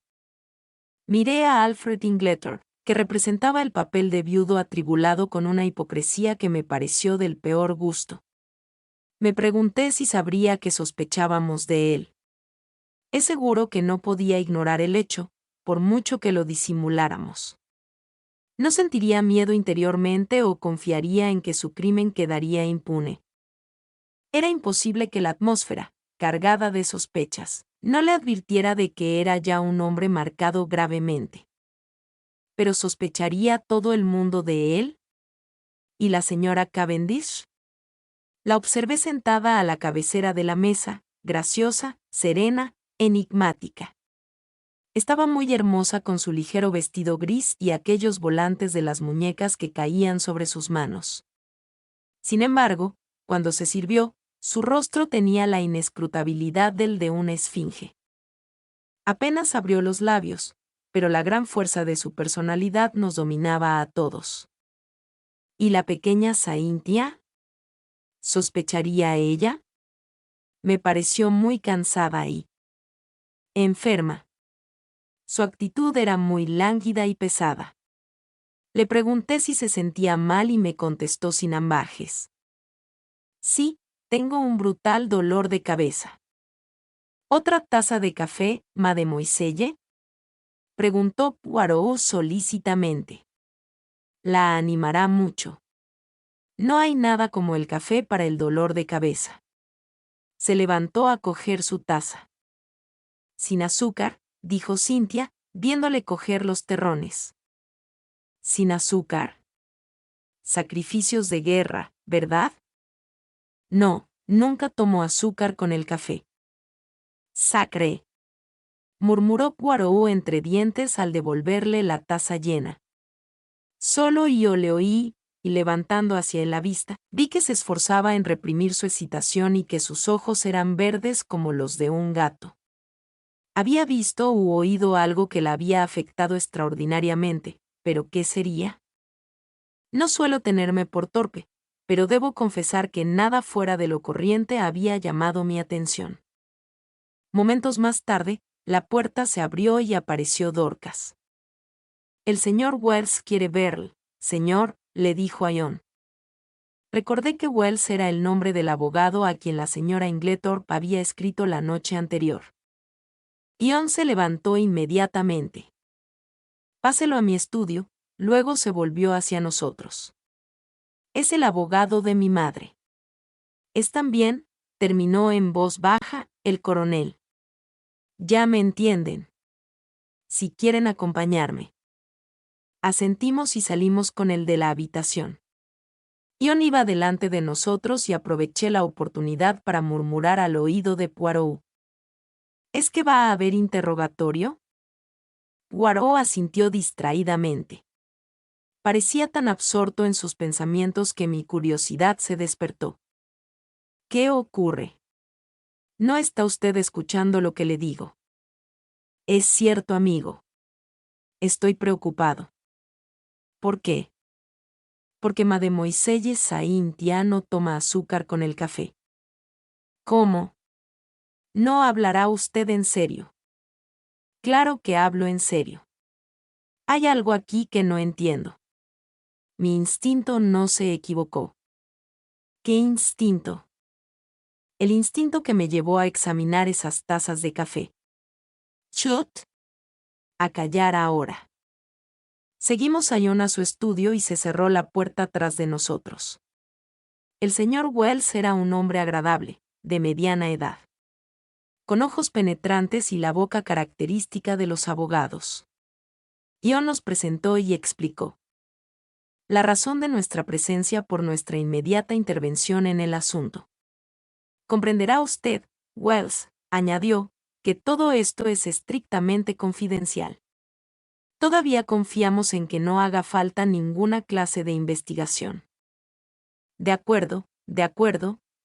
Miré a Alfred Inglethorpe, que representaba el papel de viudo atribulado con una hipocresía que me pareció del peor gusto. Me pregunté si sabría que sospechábamos de él. Es seguro que no podía ignorar el hecho, por mucho que lo disimuláramos. No sentiría miedo interiormente o confiaría en que su crimen quedaría impune. Era imposible que la atmósfera, cargada de sospechas, no le advirtiera de que era ya un hombre marcado gravemente. ¿Pero sospecharía todo el mundo de él? ¿Y la señora Cavendish? La observé sentada a la cabecera de la mesa, graciosa, serena, enigmática. Estaba muy hermosa con su ligero vestido gris y aquellos volantes de las muñecas que caían sobre sus manos. Sin embargo, cuando se sirvió, su rostro tenía la inescrutabilidad del de una esfinge. Apenas abrió los labios, pero la gran fuerza de su personalidad nos dominaba a todos. ¿Y la pequeña Saintia? ¿Sospecharía ella? Me pareció muy cansada y enferma. Su actitud era muy lánguida y pesada. Le pregunté si se sentía mal y me contestó sin ambajes. Sí, tengo un brutal dolor de cabeza. ¿Otra taza de café, mademoiselle? Preguntó Poirot solícitamente. La animará mucho. No hay nada como el café para el dolor de cabeza. Se levantó a coger su taza. Sin azúcar, dijo Cynthia, viéndole coger los terrones. Sin azúcar. Sacrificios de guerra, ¿verdad? No, nunca tomo azúcar con el café. Sacré. Murmuró Poirot entre dientes al devolverle la taza llena. Solo yo le oí, y levantando hacia él la vista, vi que se esforzaba en reprimir su excitación y que sus ojos eran verdes como los de un gato. Había visto u oído algo que la había afectado extraordinariamente, pero ¿qué sería? No suelo tenerme por torpe, pero debo confesar que nada fuera de lo corriente había llamado mi atención. Momentos más tarde, la puerta se abrió y apareció Dorcas. El señor Wells quiere verle, señor, le dijo a Ion. Recordé que Wells era el nombre del abogado a quien la señora Inglethorpe había escrito la noche anterior. Ion se levantó inmediatamente. Páselo a mi estudio, luego se volvió hacia nosotros. Es el abogado de mi madre. Es también, terminó en voz baja, el coronel. Ya me entienden. Si quieren acompañarme. Asentimos y salimos con el de la habitación. Ion iba delante de nosotros y aproveché la oportunidad para murmurar al oído de Poirot. ¿Es que va a haber interrogatorio? Poirot asintió distraídamente. Parecía tan absorto en sus pensamientos que mi curiosidad se despertó. ¿Qué ocurre? ¿No está usted escuchando lo que le digo? Es cierto, amigo. Estoy preocupado. ¿Por qué? Porque mademoiselle Saintia no toma azúcar con el café. ¿Cómo? ¿No hablará usted en serio? Claro que hablo en serio. Hay algo aquí que no entiendo. Mi instinto no se equivocó. ¿Qué instinto? El instinto que me llevó a examinar esas tazas de café. Chut. A callar ahora. Seguimos a Ion a su estudio y se cerró la puerta tras de nosotros. El señor Wells era un hombre agradable, de mediana edad, con ojos penetrantes y la boca característica de los abogados. Ion nos presentó y explicó la razón de nuestra presencia por nuestra inmediata intervención en el asunto. Comprenderá usted, Wells, añadió, que todo esto es estrictamente confidencial. Todavía confiamos en que no haga falta ninguna clase de investigación. De acuerdo,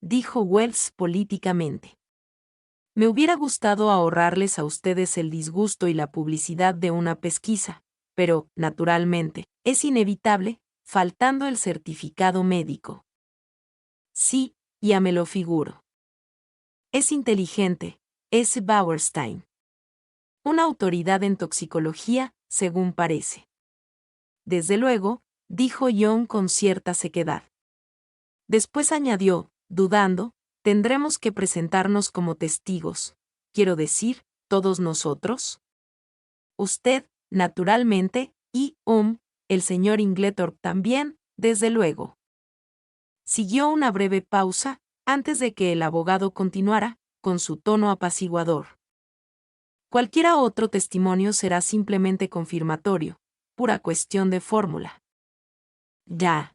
dijo Wells políticamente. Me hubiera gustado ahorrarles a ustedes el disgusto y la publicidad de una pesquisa, pero, naturalmente, es inevitable, faltando el certificado médico. Sí, ya me lo figuro. Es inteligente, es Bauerstein. Una autoridad en toxicología, según parece. Desde luego, dijo Ion con cierta sequedad. Después añadió, dudando, tendremos que presentarnos como testigos, quiero decir, todos nosotros. Usted, naturalmente, y, el señor Inglethorpe también, desde luego. Siguió una breve pausa, antes de que el abogado continuara, con su tono apaciguador. Cualquiera otro testimonio será simplemente confirmatorio, pura cuestión de fórmula. Ya.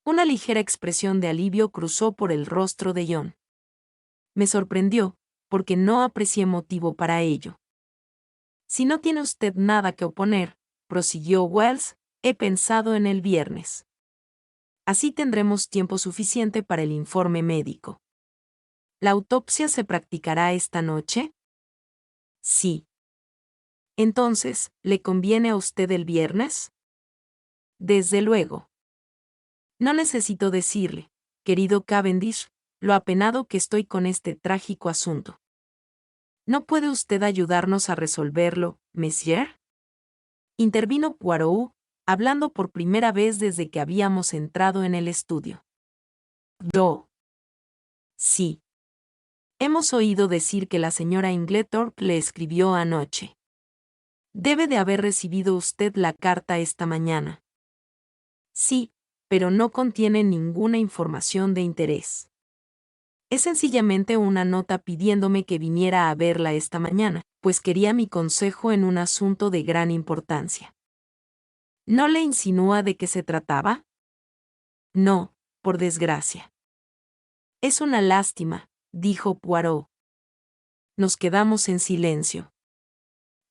Una ligera expresión de alivio cruzó por el rostro de John. Me sorprendió, porque no aprecié motivo para ello. Si no tiene usted nada que oponer, prosiguió Wells, he pensado en el viernes. Así tendremos tiempo suficiente para el informe médico. ¿La autopsia se practicará esta noche? Sí. Entonces, ¿le conviene a usted el viernes? Desde luego. No necesito decirle, querido Cavendish, lo apenado que estoy con este trágico asunto. ¿No puede usted ayudarnos a resolverlo, monsieur? Intervino Poirot, hablando por primera vez desde que habíamos entrado en el estudio. Yo. Sí. Hemos oído decir que la señora Inglethorpe le escribió anoche. Debe de haber recibido usted la carta esta mañana. Sí, pero no contiene ninguna información de interés. Es sencillamente una nota pidiéndome que viniera a verla esta mañana, pues quería mi consejo en un asunto de gran importancia. ¿No le insinúa de qué se trataba? No, por desgracia. Es una lástima, dijo Poirot. Nos quedamos en silencio.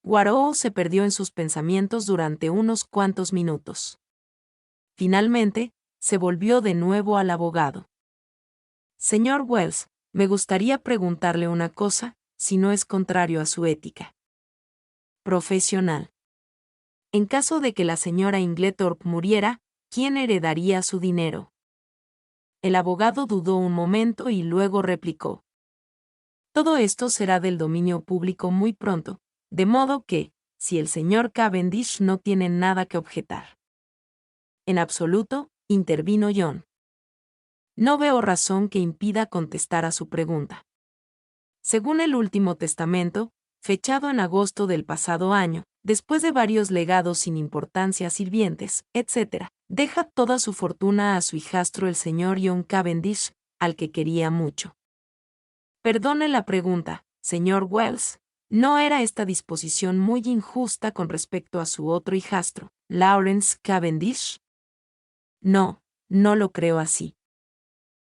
Poirot se perdió en sus pensamientos durante unos cuantos minutos. Finalmente, se volvió de nuevo al abogado. Señor Wells, me gustaría preguntarle una cosa, si no es contrario a su ética profesional. En caso de que la señora Inglethorpe muriera, ¿quién heredaría su dinero? El abogado dudó un momento y luego replicó. Todo esto será del dominio público muy pronto, de modo que, si el señor Cavendish no tiene nada que objetar. En absoluto, intervino John. No veo razón que impida contestar a su pregunta. Según el último testamento, fechado en agosto del pasado año, después de varios legados sin importancia a sirvientes, etc., deja toda su fortuna a su hijastro el señor John Cavendish, al que quería mucho. Perdone la pregunta, señor Wells, ¿no era esta disposición muy injusta con respecto a su otro hijastro, Lawrence Cavendish? No, no lo creo así.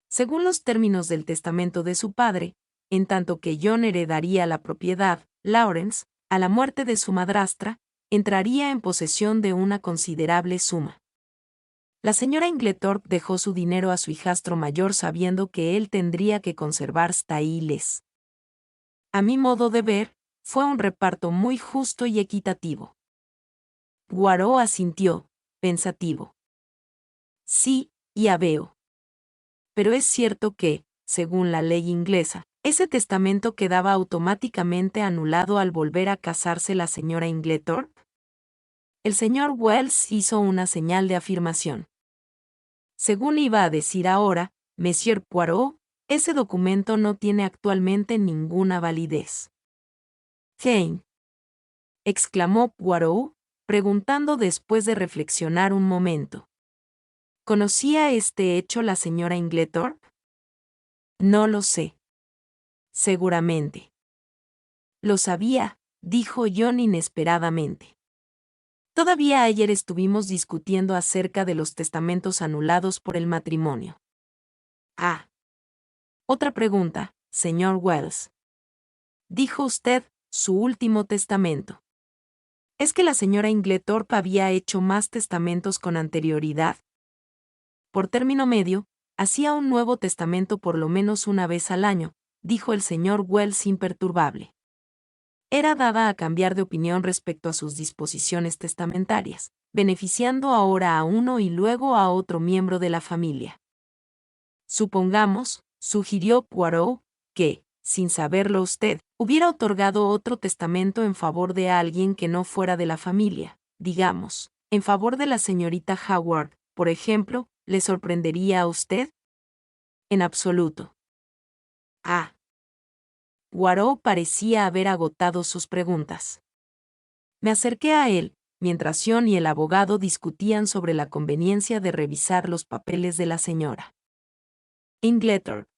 Según los términos del testamento de su padre, en tanto que John heredaría la propiedad, Lawrence, a la muerte de su madrastra, entraría en posesión de una considerable suma. La señora Inglethorpe dejó su dinero a su hijastro mayor sabiendo que él tendría que conservar staíles. A mi modo de ver, fue un reparto muy justo y equitativo. Poirot asintió, pensativo. Sí, y habeo. Pero es cierto que, según la ley inglesa, ese testamento quedaba automáticamente anulado al volver a casarse la señora Inglethorpe. El señor Wells hizo una señal de afirmación. Según iba a decir ahora, Monsieur Poirot, ese documento no tiene actualmente ninguna validez. «¿Qué?» exclamó Poirot, preguntando después de reflexionar un momento. ¿Conocía este hecho la señora Inglethorpe? No lo sé. Seguramente. Lo sabía, dijo John inesperadamente. Todavía ayer estuvimos discutiendo acerca de los testamentos anulados por el matrimonio. Ah. Otra pregunta, señor Wells. Dijo usted, su último testamento. ¿Es que la señora Inglethorpe había hecho más testamentos con anterioridad? Por término medio, hacía un nuevo testamento por lo menos una vez al año, dijo el señor Wells imperturbable. Era dada a cambiar de opinión respecto a sus disposiciones testamentarias, beneficiando ahora a uno y luego a otro miembro de la familia. Supongamos, sugirió Poirot, que, sin saberlo usted, hubiera otorgado otro testamento en favor de alguien que no fuera de la familia, digamos, en favor de la señorita Howard, por ejemplo, ¿le sorprendería a usted? En absoluto. Ah. Poirot parecía haber agotado sus preguntas. Me acerqué a él, mientras John y el abogado discutían sobre la conveniencia de revisar los papeles de la señora Inglethorpe.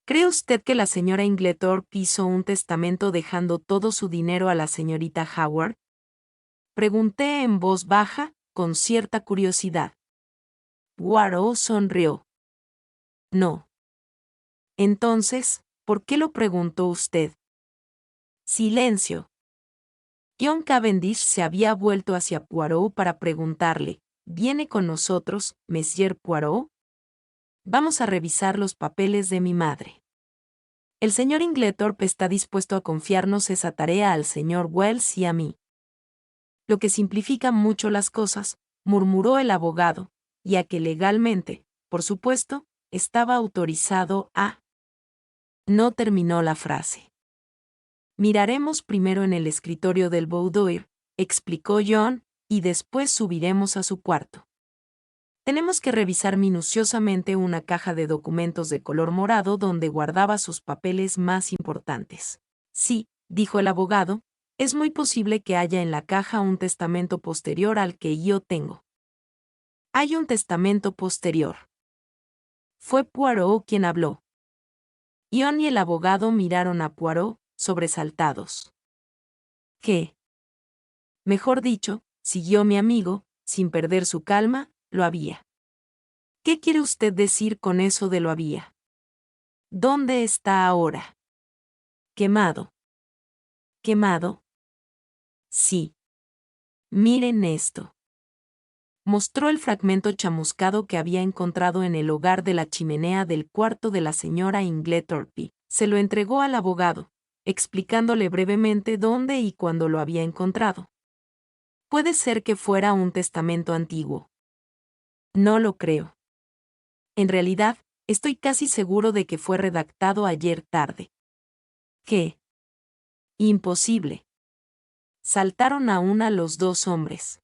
¿Cree usted que la señora Inglethorpe hizo un testamento dejando todo su dinero a la señorita Howard? Pregunté en voz baja, con cierta curiosidad. Poirot sonrió. No. Entonces, ¿por qué lo preguntó usted? Silencio. John Cavendish se había vuelto hacia Poirot para preguntarle, ¿viene con nosotros, Monsieur Poirot? Vamos a revisar los papeles de mi madre. El señor Inglethorpe está dispuesto a confiarnos esa tarea al señor Wells y a mí. Lo que simplifica mucho las cosas, murmuró el abogado, ya que legalmente, por supuesto, estaba autorizado a... No terminó la frase. Miraremos primero en el escritorio del boudoir, explicó John, y después subiremos a su cuarto. Tenemos que revisar minuciosamente una caja de documentos de color morado donde guardaba sus papeles más importantes. Sí, dijo el abogado, es muy posible que haya en la caja un testamento posterior al que yo tengo. Hay un testamento posterior. Fue Poirot quien habló. John y el abogado miraron a Poirot, sobresaltados. ¿Qué? Mejor dicho, siguió mi amigo, sin perder su calma, lo había. ¿Qué quiere usted decir con eso de lo había? ¿Dónde está ahora? Quemado. ¿Quemado? Sí. Miren esto. Mostró el fragmento chamuscado que había encontrado en el hogar de la chimenea del cuarto de la señora Inglethorpe. Se lo entregó al abogado, explicándole brevemente dónde y cuándo lo había encontrado. Puede ser que fuera un testamento antiguo. No lo creo. En realidad, estoy casi seguro de que fue redactado ayer tarde. ¿Qué? Imposible. Saltaron a una los dos hombres.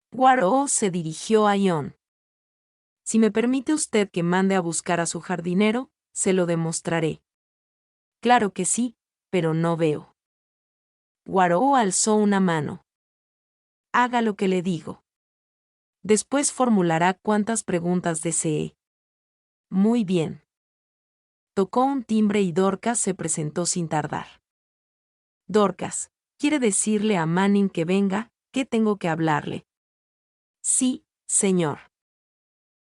Poirot se dirigió a John. Si me permite usted que mande a buscar a su jardinero, se lo demostraré. Claro que sí, pero no veo. Poirot alzó una mano. Haga lo que le digo. Después formulará cuantas preguntas desee. Muy bien. Tocó un timbre y Dorcas se presentó sin tardar. Dorcas, ¿quiere decirle a Manning que venga? ¿Qué tengo que hablarle? Sí, señor.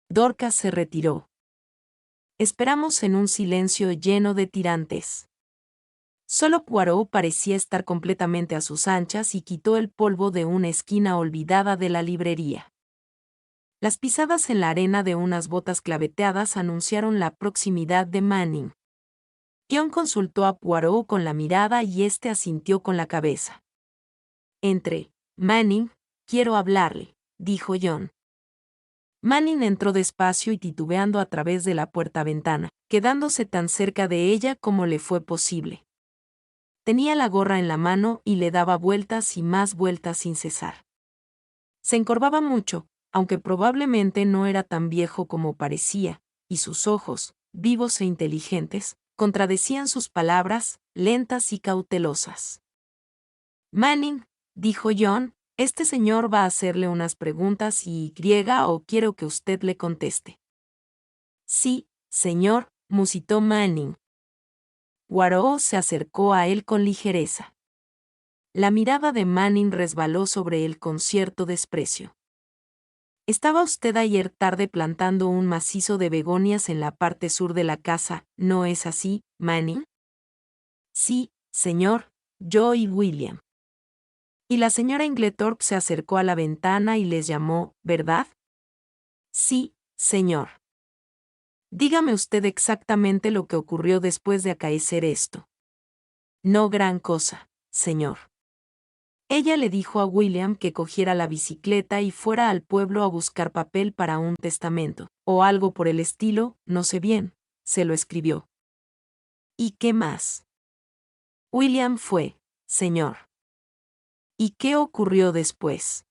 Dorcas se retiró. Esperamos en un silencio lleno de tirantes. Solo Poirot parecía estar completamente a sus anchas y quitó el polvo de una esquina olvidada de la librería. Las pisadas en la arena de unas botas claveteadas anunciaron la proximidad de Manning. John consultó a Poirot con la mirada y éste asintió con la cabeza. Entre, Manning, quiero hablarle, dijo John. Manning entró despacio y titubeando a través de la puerta-ventana, quedándose tan cerca de ella como le fue posible. Tenía la gorra en la mano y le daba vueltas y más vueltas sin cesar. Se encorvaba mucho, aunque probablemente no era tan viejo como parecía, y sus ojos, vivos e inteligentes, contradecían sus palabras, lentas y cautelosas. Manning, dijo John, este señor va a hacerle unas preguntas y o quiero que usted le conteste. Sí, señor, musitó Manning. Poirot se acercó a él con ligereza. La mirada de Manning resbaló sobre él con cierto desprecio. Estaba usted ayer tarde plantando un macizo de begonias en la parte sur de la casa, ¿no es así, Manning? Sí, señor, yo y William. Y la señora Inglethorpe se acercó a la ventana y les llamó, ¿verdad? Sí, señor. Dígame usted exactamente lo que ocurrió después de acaecer esto. No gran cosa, señor. Ella le dijo a William que cogiera la bicicleta y fuera al pueblo a buscar papel para un testamento, o algo por el estilo, no sé bien, se lo escribió. ¿Y qué más? William fue, señor. ¿Y qué ocurrió después?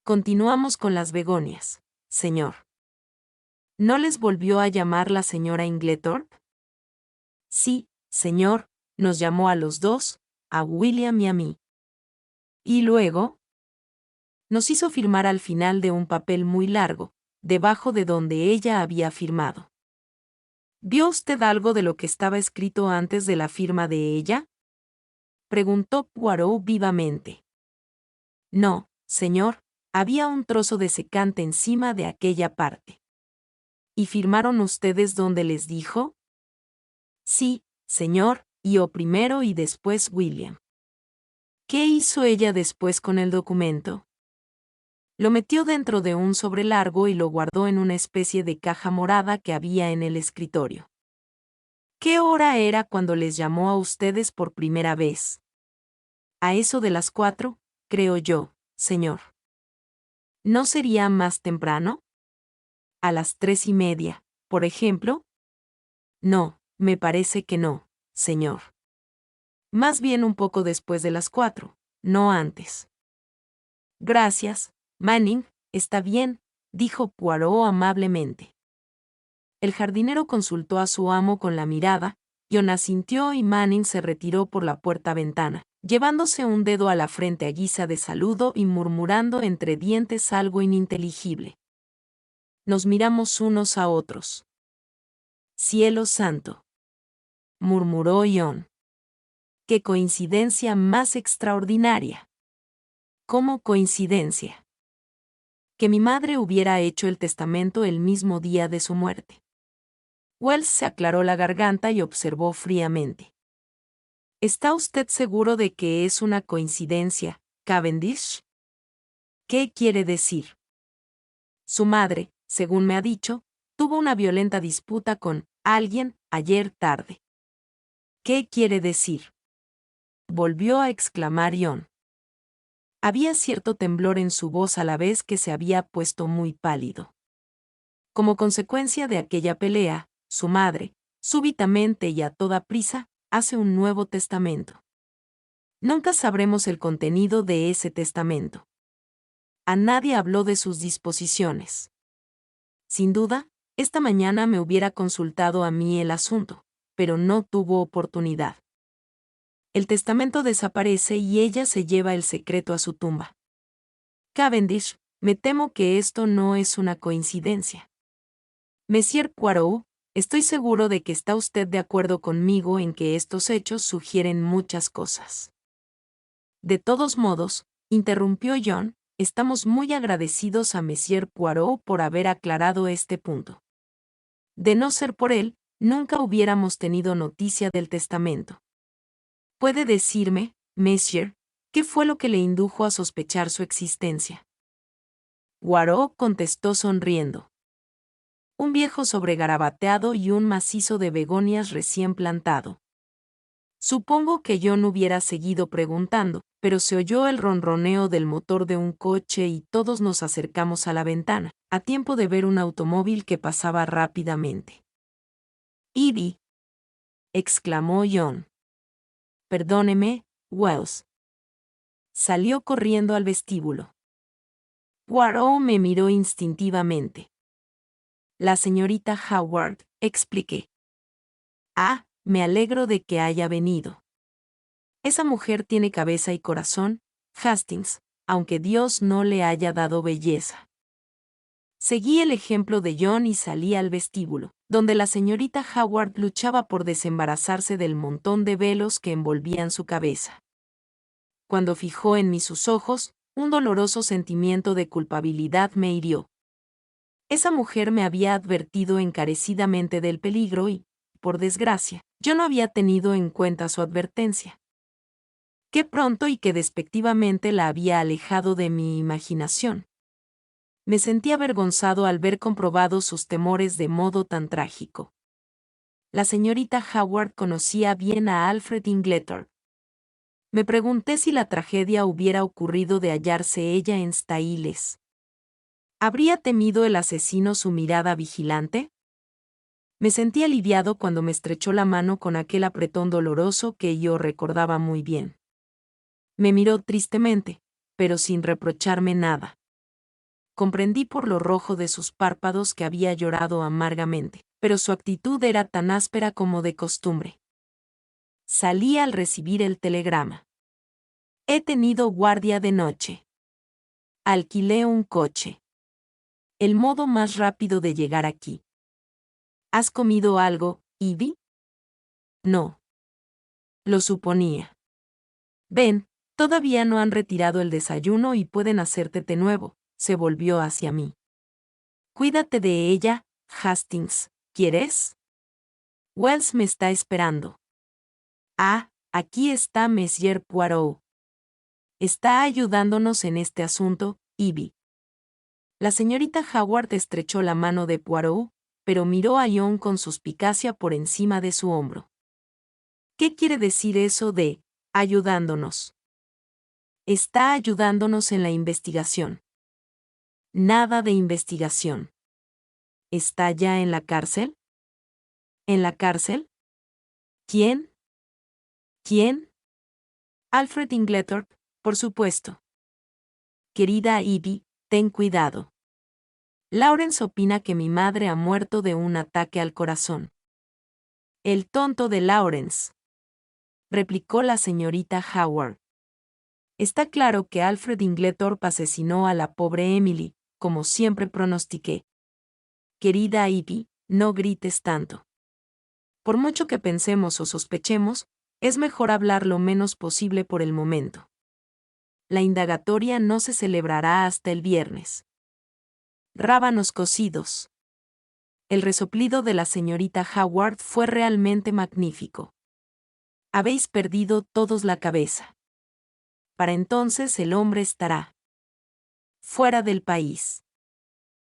Continuamos con las begonias, señor. ¿No les volvió a llamar la señora Inglethorpe? Sí, señor, nos llamó a los dos, a William y a mí. Y luego, nos hizo firmar al final de un papel muy largo, debajo de donde ella había firmado. ¿Vio usted algo de lo que estaba escrito antes de la firma de ella? Preguntó Poirot vivamente. No, señor, Había un trozo de secante encima de aquella parte. ¿Y firmaron ustedes donde les dijo? Sí, señor, y yo primero y después William. ¿Qué hizo ella después con el documento? Lo metió dentro de un sobre largo y lo guardó en una especie de caja morada que había en el escritorio. ¿Qué hora era cuando les llamó a ustedes por primera vez? A eso de las 4, creo yo, señor. ¿No sería más temprano? ¿A las 3:30, por ejemplo? No, me parece que no, señor. Más bien un poco después de las 4, no antes. Gracias, Manning, está bien, dijo Poirot amablemente. El jardinero consultó a su amo con la mirada, John asintió y Manning se retiró por la puerta-ventana, llevándose un dedo a la frente a guisa de saludo y murmurando entre dientes algo ininteligible. Nos miramos unos a otros. Cielo santo, murmuró John. ¡Qué coincidencia más extraordinaria! ¿Cómo coincidencia? Que mi madre hubiera hecho el testamento el mismo día de su muerte. Wells se aclaró la garganta y observó fríamente. ¿Está usted seguro de que es una coincidencia, Cavendish? ¿Qué quiere decir? Su madre, según me ha dicho, tuvo una violenta disputa con alguien ayer tarde. ¿Qué quiere decir? Volvió a exclamar John. Había cierto temblor en su voz a la vez que se había puesto muy pálido. Como consecuencia de aquella pelea, su madre, súbitamente y a toda prisa, hace un nuevo testamento. Nunca sabremos el contenido de ese testamento. A nadie habló de sus disposiciones. Sin duda, esta mañana me hubiera consultado a mí el asunto, pero no tuvo oportunidad. El testamento desaparece y ella se lleva el secreto a su tumba. Cavendish, me temo que esto no es una coincidencia. Monsieur Poirot, estoy seguro de que está usted de acuerdo conmigo en que estos hechos sugieren muchas cosas. De todos modos, interrumpió John, estamos muy agradecidos a Monsieur Poirot por haber aclarado este punto. De no ser por él, nunca hubiéramos tenido noticia del testamento. ¿Puede decirme, Monsieur, qué fue lo que le indujo a sospechar su existencia? Poirot contestó sonriendo. Un viejo sobregarabateado y un macizo de begonias recién plantado. Supongo que John hubiera seguido preguntando, pero se oyó el ronroneo del motor de un coche y todos nos acercamos a la ventana, a tiempo de ver un automóvil que pasaba rápidamente. «Ivy», exclamó John. «Perdóneme, Wells». Salió corriendo al vestíbulo. Poirot me miró instintivamente. «La señorita Howard», expliqué. «Ah, me alegro de que haya venido. Esa mujer tiene cabeza y corazón, Hastings, aunque Dios no le haya dado belleza». Seguí el ejemplo de John y salí al vestíbulo, donde la señorita Howard luchaba por desembarazarse del montón de velos que envolvían su cabeza. Cuando fijó en mí sus ojos, un doloroso sentimiento de culpabilidad me hirió. Esa mujer me había advertido encarecidamente del peligro y, por desgracia, yo no había tenido en cuenta su advertencia. Qué pronto y qué despectivamente la había alejado de mi imaginación. Me sentí avergonzado al ver comprobados sus temores de modo tan trágico. La señorita Howard conocía bien a Alfred Inglethorpe. Me pregunté si la tragedia hubiera ocurrido de hallarse ella en Stahiles. ¿Habría temido el asesino su mirada vigilante? Me sentí aliviado cuando me estrechó la mano con aquel apretón doloroso que yo recordaba muy bien. Me miró tristemente, pero sin reprocharme nada. Comprendí por lo rojo de sus párpados que había llorado amargamente, pero su actitud era tan áspera como de costumbre. Salí al recibir el telegrama. He tenido guardia de noche. Alquilé un coche. El modo más rápido de llegar aquí. ¿Has comido algo, Ivy? No. Lo suponía. Ven, todavía no han retirado el desayuno y pueden hacerte té nuevo, se volvió hacia mí. Cuídate de ella, Hastings, ¿quieres? Wells me está esperando. Ah, aquí está Monsieur Poirot. Está ayudándonos en este asunto, Ivy. La señorita Howard estrechó la mano de Poirot, pero miró a John con suspicacia por encima de su hombro. ¿Qué quiere decir eso de ayudándonos? Está ayudándonos en la investigación. Nada de investigación. ¿Está ya en la cárcel? ¿En la cárcel? ¿Quién? ¿Quién? Alfred Inglethorpe, por supuesto. Querida Ivy, ten cuidado. Lawrence opina que mi madre ha muerto de un ataque al corazón. El tonto de Lawrence, replicó la señorita Howard. Está claro que Alfred Inglethorpe asesinó a la pobre Emily, como siempre pronostiqué. Querida Ivy, no grites tanto. Por mucho que pensemos o sospechemos, es mejor hablar lo menos posible por el momento. La indagatoria no se celebrará hasta el viernes. Rábanos cocidos. El resoplido de la señorita Howard fue realmente magnífico. Habéis perdido todos la cabeza. Para entonces el hombre estará fuera del país.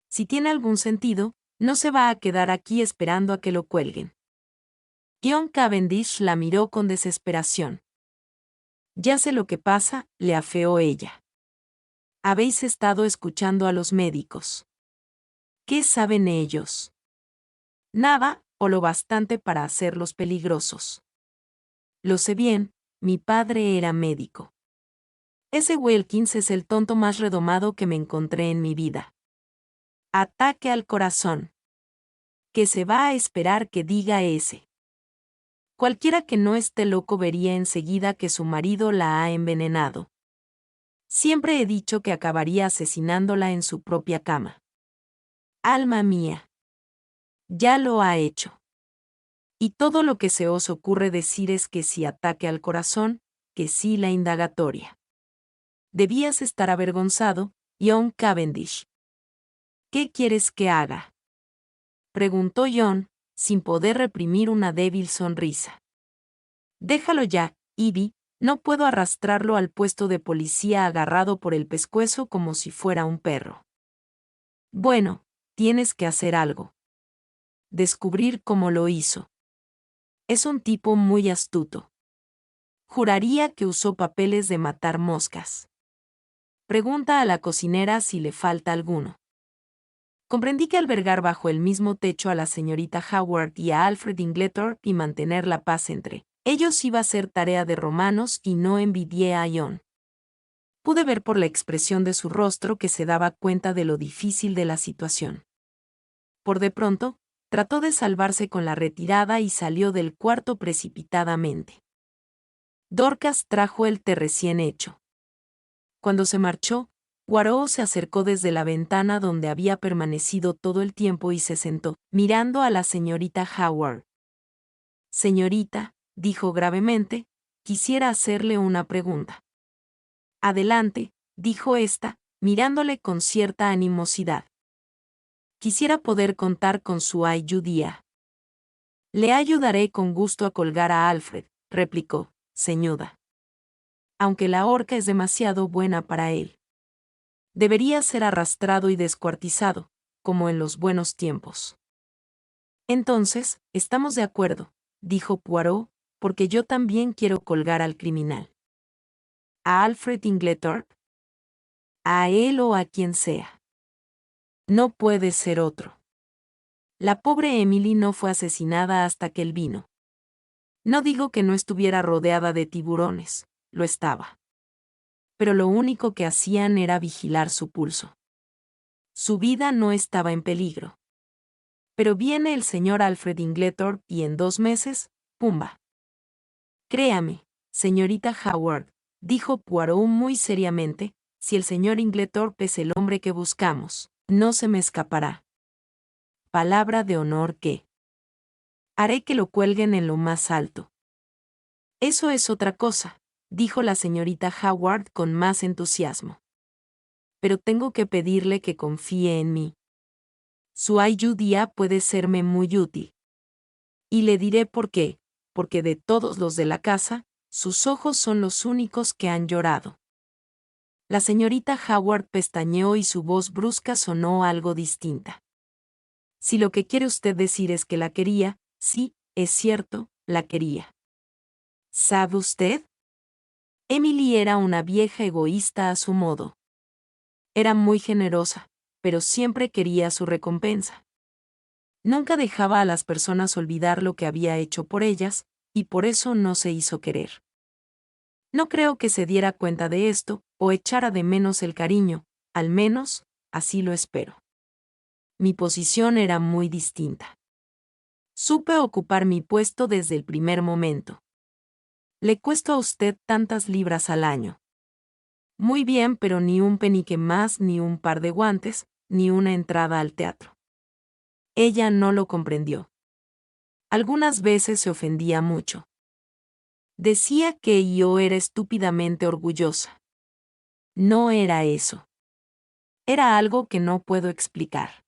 Si tiene algún sentido, no se va a quedar aquí esperando a que lo cuelguen. John Cavendish la miró con desesperación. Ya sé lo que pasa, le afeó ella. Habéis estado escuchando a los médicos. ¿Qué saben ellos? Nada, o lo bastante para hacerlos peligrosos. Lo sé bien, mi padre era médico. Ese Wilkins es el tonto más redomado que me encontré en mi vida. Ataque al corazón. ¿Qué se va a esperar que diga ese? Cualquiera que no esté loco vería enseguida que su marido la ha envenenado. Siempre he dicho que acabaría asesinándola en su propia cama. Alma mía. Ya lo ha hecho. Y todo lo que se os ocurre decir es que sí ataque al corazón, que sí la indagatoria. Debías estar avergonzado, John Cavendish. ¿Qué quieres que haga? Preguntó John, sin poder reprimir una débil sonrisa. Déjalo ya, Ivy, no puedo arrastrarlo al puesto de policía agarrado por el pescuezo como si fuera un perro. Bueno, tienes que hacer algo. Descubrir cómo lo hizo. Es un tipo muy astuto. Juraría que usó papeles de matar moscas. Pregunta a la cocinera si le falta alguno. Comprendí que albergar bajo el mismo techo a la señorita Howard y a Alfred Inglethorpe y mantener la paz entre ellos iba a ser tarea de romanos y no envidié a John. Pude ver por la expresión de su rostro que se daba cuenta de lo difícil de la situación. Por de pronto, trató de salvarse con la retirada y salió del cuarto precipitadamente. Dorcas trajo el té recién hecho. Cuando se marchó, Poirot se acercó desde la ventana donde había permanecido todo el tiempo y se sentó, mirando a la señorita Howard. Señorita, dijo gravemente, quisiera hacerle una pregunta. Adelante, dijo ésta, mirándole con cierta animosidad. Quisiera poder contar con su ayudía. Le ayudaré con gusto a colgar a Alfred, replicó, señuda. Aunque la horca es demasiado buena para él. Debería ser arrastrado y descuartizado, como en los buenos tiempos. Entonces, estamos de acuerdo, dijo Poirot, porque yo también quiero colgar al criminal. ¿A Alfred Inglethorpe? ¿A él o a quien sea? No puede ser otro. La pobre Emily no fue asesinada hasta que él vino. No digo que no estuviera rodeada de tiburones, lo estaba. Pero lo único que hacían era vigilar su pulso. Su vida no estaba en peligro. Pero viene el señor Alfred Inglethorpe y en 2 meses, ¡pumba! Créame, señorita Howard, dijo Poirot muy seriamente, si el señor Inglethorpe es el hombre que buscamos, no se me escapará. Palabra de honor que haré que lo cuelguen en lo más alto. Eso es otra cosa, dijo la señorita Howard con más entusiasmo. pero tengo que pedirle que confíe en mí. Su ayuda puede serme muy útil. Y le diré por qué, porque de todos los de la casa, sus ojos son los únicos que han llorado. La señorita Howard pestañeó y su voz brusca sonó algo distinta. Si lo que quiere usted decir es que la quería, sí, es cierto, la quería. ¿Sabe usted? Emily era una vieja egoísta a su modo. Era muy generosa, pero siempre quería su recompensa. Nunca dejaba a las personas olvidar lo que había hecho por ellas, y por eso no se hizo querer. No creo que se diera cuenta de esto, o echara de menos el cariño, al menos, así lo espero. Mi posición era muy distinta. Supe ocupar mi puesto desde el primer momento. Le cuesto a usted tantas libras al año. Muy bien, pero ni un penique más, ni un par de guantes, ni una entrada al teatro. Ella no lo comprendió. Algunas veces se ofendía mucho. Decía que yo era estúpidamente orgullosa. No era eso. Era algo que no puedo explicar.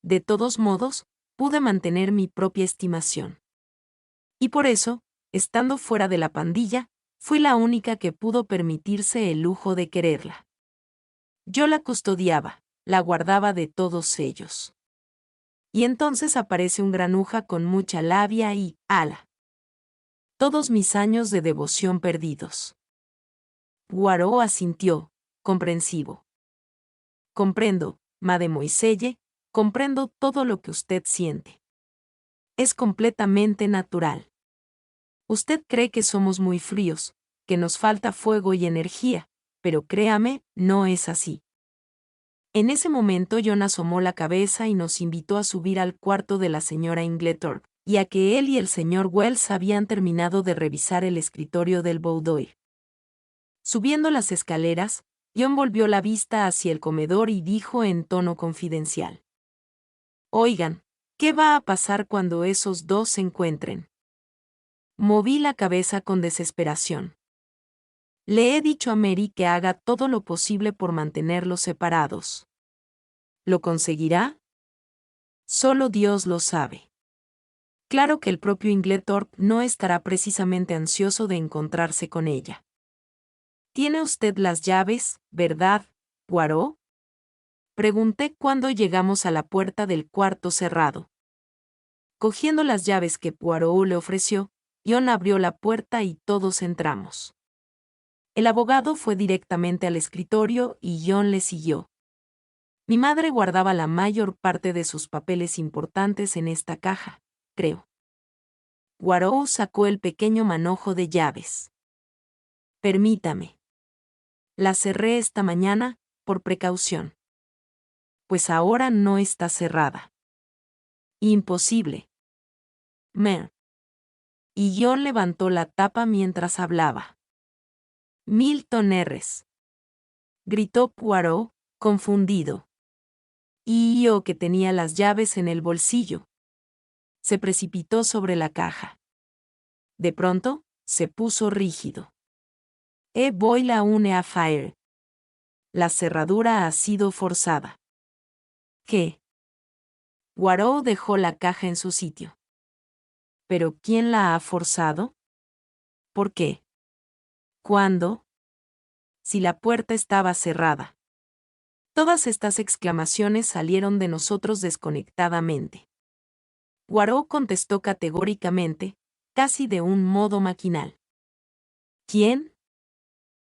De todos modos, pude mantener mi propia estimación. Y por eso, estando fuera de la pandilla, fui la única que pudo permitirse el lujo de quererla. Yo la custodiaba, la guardaba de todos ellos. Y entonces aparece un granuja con mucha labia y, ¡ala! Todos mis años de devoción perdidos. Poirot asintió, comprensivo. Comprendo, mademoiselle, comprendo todo lo que usted siente. Es completamente natural. Usted cree que somos muy fríos, que nos falta fuego y energía, pero créame, no es así. En ese momento John asomó la cabeza y nos invitó a subir al cuarto de la señora Inglethorpe, y a que él y el señor Wells habían terminado de revisar el escritorio del boudoir. Subiendo las escaleras, John volvió la vista hacia el comedor y dijo en tono confidencial: «Oigan, ¿qué va a pasar cuando esos dos se encuentren?» Moví la cabeza con desesperación. Le he dicho a Mary que haga todo lo posible por mantenerlos separados. ¿Lo conseguirá? Solo Dios lo sabe. Claro que el propio Inglethorpe no estará precisamente ansioso de encontrarse con ella. ¿Tiene usted las llaves, verdad, Poirot? Pregunté cuando llegamos a la puerta del cuarto cerrado. Cogiendo las llaves que Poirot le ofreció, John abrió la puerta y todos entramos. El abogado fue directamente al escritorio y John le siguió. Mi madre guardaba la mayor parte de sus papeles importantes en esta caja, creo. Poirot sacó el pequeño manojo de llaves. Permítame. La cerré esta mañana, por precaución. Pues ahora no está cerrada. Imposible. Mer. Y John levantó la tapa mientras hablaba. Milton R's. Gritó Poirot, confundido. Y yo que tenía las llaves en el bolsillo. Se precipitó sobre la caja. De pronto, se puso rígido. Voy la une a fire. La cerradura ha sido forzada. ¿Qué? Poirot dejó la caja en su sitio. ¿Pero quién la ha forzado? ¿Por qué? ¿Cuándo? Si la puerta estaba cerrada. Todas estas exclamaciones salieron de nosotros desconectadamente. Poirot contestó categóricamente, casi de un modo maquinal. ¿Quién?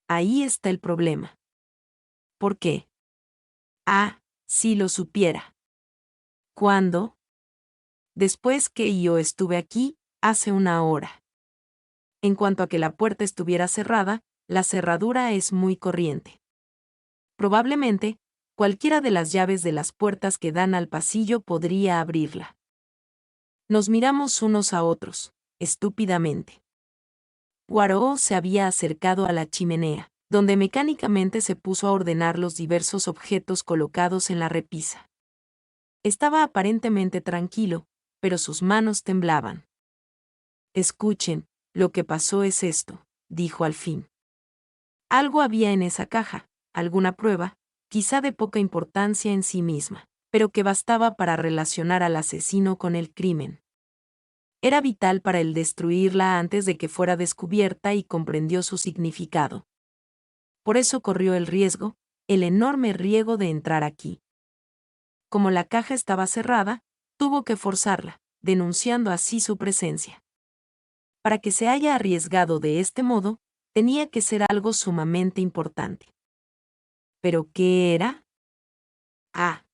Ahí está el problema. ¿Por qué? Ah, si lo supiera. ¿Cuándo? Después que yo estuve aquí, hace una hora. En cuanto a que la puerta estuviera cerrada, la cerradura es muy corriente. Probablemente, cualquiera de las llaves de las puertas que dan al pasillo podría abrirla. Nos miramos unos a otros, estúpidamente. Poirot se había acercado a la chimenea, donde mecánicamente se puso a ordenar los diversos objetos colocados en la repisa. Estaba aparentemente tranquilo, pero sus manos temblaban. Escuchen, lo que pasó es esto, dijo al fin. Algo había en esa caja, alguna prueba, quizá de poca importancia en sí misma, pero que bastaba para relacionar al asesino con el crimen. Era vital para él destruirla antes de que fuera descubierta y comprendió su significado. Por eso corrió el riesgo, el enorme riesgo de entrar aquí. Como la caja estaba cerrada, tuvo que forzarla, denunciando así su presencia. Para que se haya arriesgado de este modo, tenía que ser algo sumamente importante. ¿Pero qué era? ¡Ah!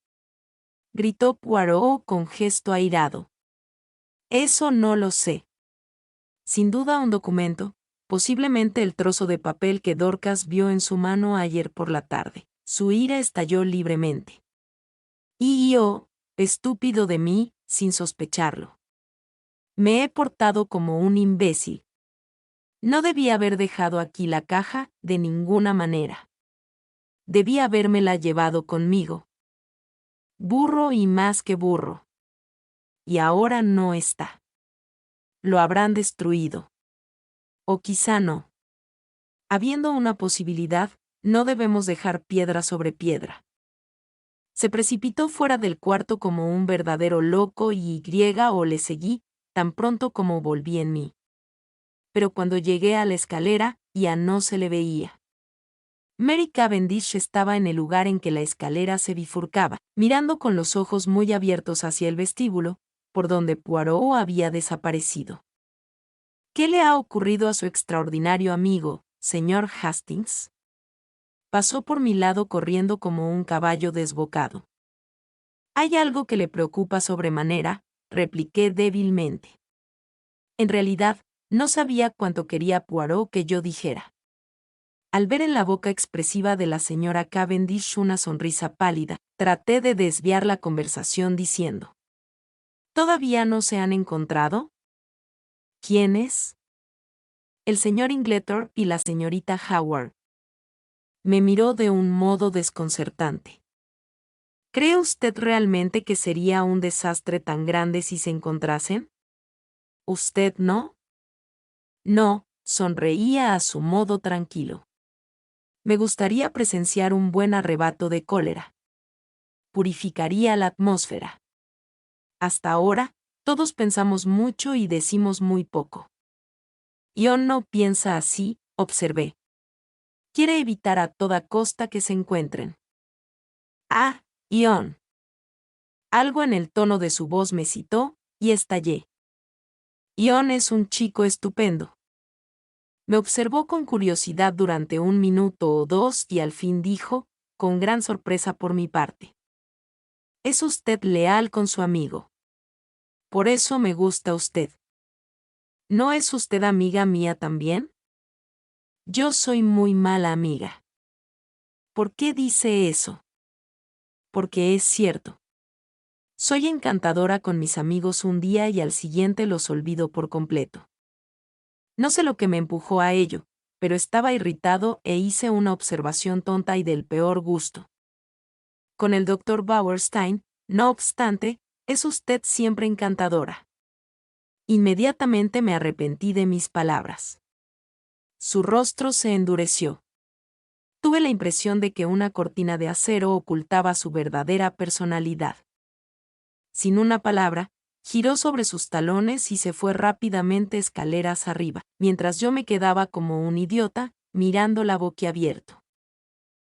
Gritó Poirot con gesto airado. Eso no lo sé. Sin duda un documento, posiblemente el trozo de papel que Dorcas vio en su mano ayer por la tarde. Su ira estalló libremente. Y yo, estúpido de mí, sin sospecharlo. Me he portado como un imbécil. No debía haber dejado aquí la caja, de ninguna manera. Debía habérmela llevado conmigo. Burro y más que burro. Y ahora no está. Lo habrán destruido. O quizá no. Habiendo una posibilidad, no debemos dejar piedra sobre piedra. Se precipitó fuera del cuarto como un verdadero loco y o le seguí, tan pronto como volví en mí. Pero cuando llegué a la escalera, ya no se le veía. Mary Cavendish estaba en el lugar en que la escalera se bifurcaba, mirando con los ojos muy abiertos hacia el vestíbulo, por donde Poirot había desaparecido. ¿Qué le ha ocurrido a su extraordinario amigo, señor Hastings? Pasó por mi lado corriendo como un caballo desbocado. Hay algo que le preocupa sobremanera, repliqué débilmente. En realidad, no sabía cuánto quería Poirot que yo dijera. Al ver en la boca expresiva de la señora Cavendish una sonrisa pálida, traté de desviar la conversación diciendo: ¿Todavía no se han encontrado? ¿Quiénes? El señor Inglethorpe y la señorita Howard. Me miró de un modo desconcertante. ¿Cree usted realmente que sería un desastre tan grande si se encontrasen? ¿Usted no? No, sonreía a su modo tranquilo. Me gustaría presenciar un buen arrebato de cólera. Purificaría la atmósfera. Hasta ahora, todos pensamos mucho y decimos muy poco. Ion no piensa así, observé. Quiere evitar a toda costa que se encuentren. Ah, Ion. Algo en el tono de su voz me citó, y estallé. Ion es un chico estupendo. Me observó con curiosidad durante un minuto o dos y al fin dijo, con gran sorpresa por mi parte: Es usted leal con su amigo. Por eso me gusta usted. ¿No es usted amiga mía también? Yo soy muy mala amiga. ¿Por qué dice eso? Porque es cierto. Soy encantadora con mis amigos un día y al siguiente los olvido por completo. No sé lo que me empujó a ello, pero estaba irritado e hice una observación tonta y del peor gusto. Con el Dr. Bauerstein, no obstante, es usted siempre encantadora. Inmediatamente me arrepentí de mis palabras. Su rostro se endureció. Tuve la impresión de que una cortina de acero ocultaba su verdadera personalidad. Sin una palabra, giró sobre sus talones y se fue rápidamente escaleras arriba, mientras yo me quedaba como un idiota, mirándola boquiabierto.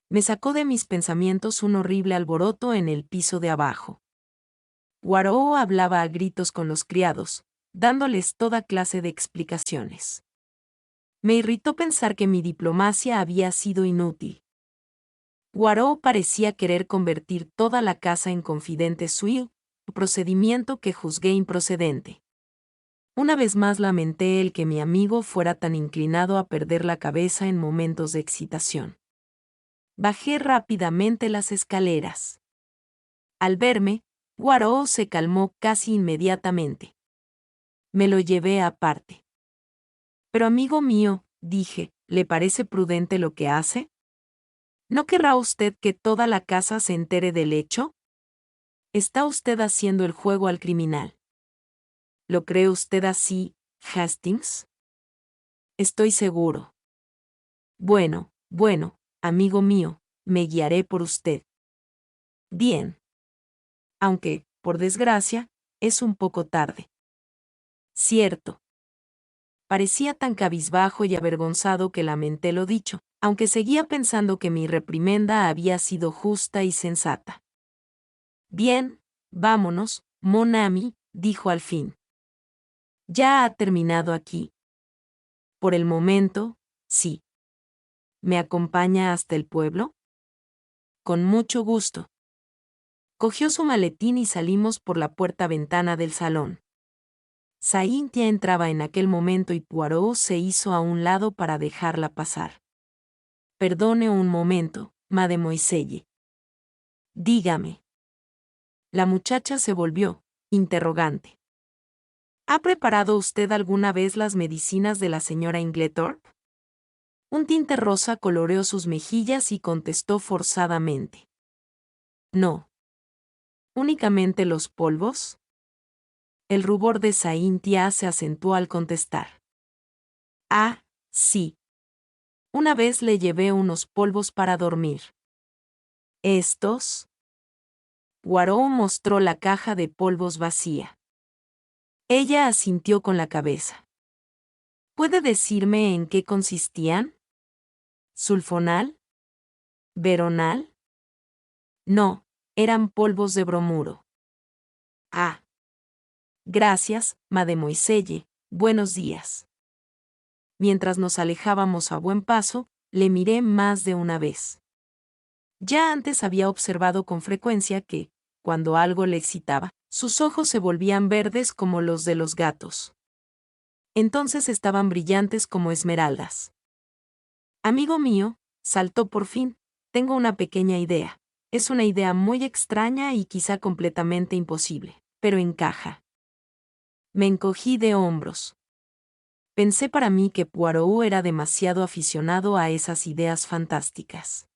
Me sacó de mis pensamientos un horrible alboroto en el piso de abajo. Poirot hablaba a gritos con los criados, dándoles toda clase de explicaciones. Me irritó pensar que mi diplomacia había sido inútil. Poirot parecía querer convertir toda la casa en confidente suyo, procedimiento que juzgué improcedente. Una vez más lamenté el que mi amigo fuera tan inclinado a perder la cabeza en momentos de excitación. Bajé rápidamente las escaleras. Al verme, Poirot se calmó casi inmediatamente. Me lo llevé aparte. Pero amigo mío, dije, ¿le parece prudente lo que hace? ¿No querrá usted que toda la casa se entere del hecho? Está usted haciendo el juego al criminal. ¿Lo cree usted así, Hastings? Estoy seguro. Bueno, amigo mío, me guiaré por usted. Bien. Aunque, por desgracia, es un poco tarde. Cierto. Parecía tan cabizbajo y avergonzado que lamenté lo dicho, aunque seguía pensando que mi reprimenda había sido justa y sensata. Bien, vámonos, mon ami, dijo al fin. ¿Ya ha terminado aquí? Por el momento, sí. ¿Me acompaña hasta el pueblo? Con mucho gusto. Cogió su maletín y salimos por la puerta-ventana del salón. Saintia entraba en aquel momento y Poirot se hizo a un lado para dejarla pasar. Perdone un momento, mademoiselle. Dígame. La muchacha se volvió, interrogante. ¿Ha preparado usted alguna vez las medicinas de la señora Inglethorpe? Un tinte rosa coloreó sus mejillas y contestó forzadamente. No. ¿Únicamente los polvos? El rubor de Saintia se acentuó al contestar. Ah, sí. Una vez le llevé unos polvos para dormir. ¿Estos? Poirot mostró la caja de polvos vacía. Ella asintió con la cabeza. ¿Puede decirme en qué consistían? ¿Sulfonal? ¿Veronal? No, eran polvos de bromuro. Ah. Gracias, mademoiselle, buenos días. Mientras nos alejábamos a buen paso, le miré más de una vez. Ya antes había observado con frecuencia que, cuando algo le excitaba, sus ojos se volvían verdes como los de los gatos. Entonces estaban brillantes como esmeraldas. Amigo mío, saltó por fin, tengo una pequeña idea. Es una idea muy extraña y quizá completamente imposible, pero encaja. Me encogí de hombros. Pensé para mí que Poirot era demasiado aficionado a esas ideas fantásticas.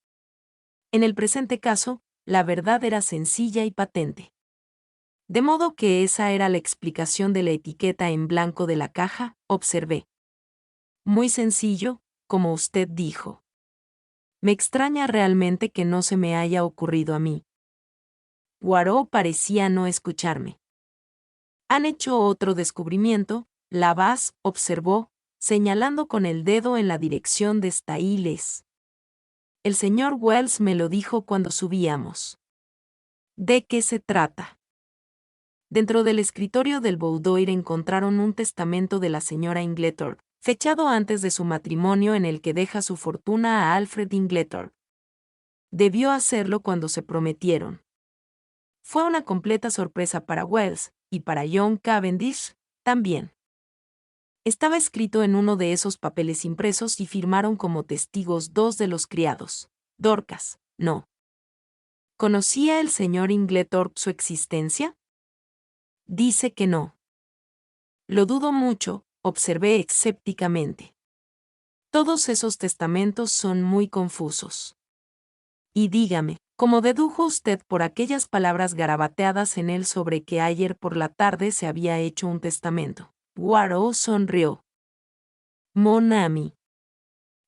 En el presente caso, la verdad era sencilla y patente. De modo que esa era la explicación de la etiqueta en blanco de la caja, observé. Muy sencillo, como usted dijo. Me extraña realmente que no se me haya ocurrido a mí. Poirot parecía no escucharme. Han hecho otro descubrimiento, Lavaz observó, señalando con el dedo en la dirección de Stahiles. El señor Wells me lo dijo cuando subíamos. ¿De qué se trata? Dentro del escritorio del boudoir encontraron un testamento de la señora Inglethorpe, fechado antes de su matrimonio en el que deja su fortuna a Alfred Inglethorpe. Debió hacerlo cuando se prometieron. Fue una completa sorpresa para Wells, y para John Cavendish, también. Estaba escrito en uno de esos papeles impresos y firmaron como testigos dos de los criados. Dorcas, no. ¿Conocía el señor Inglethorpe su existencia? Dice que no. Lo dudo mucho, observé escépticamente. Todos esos testamentos son muy confusos. Y dígame, ¿cómo dedujo usted por aquellas palabras garabateadas en él sobre que ayer por la tarde se había hecho un testamento? Poirot sonrió. Mon ami.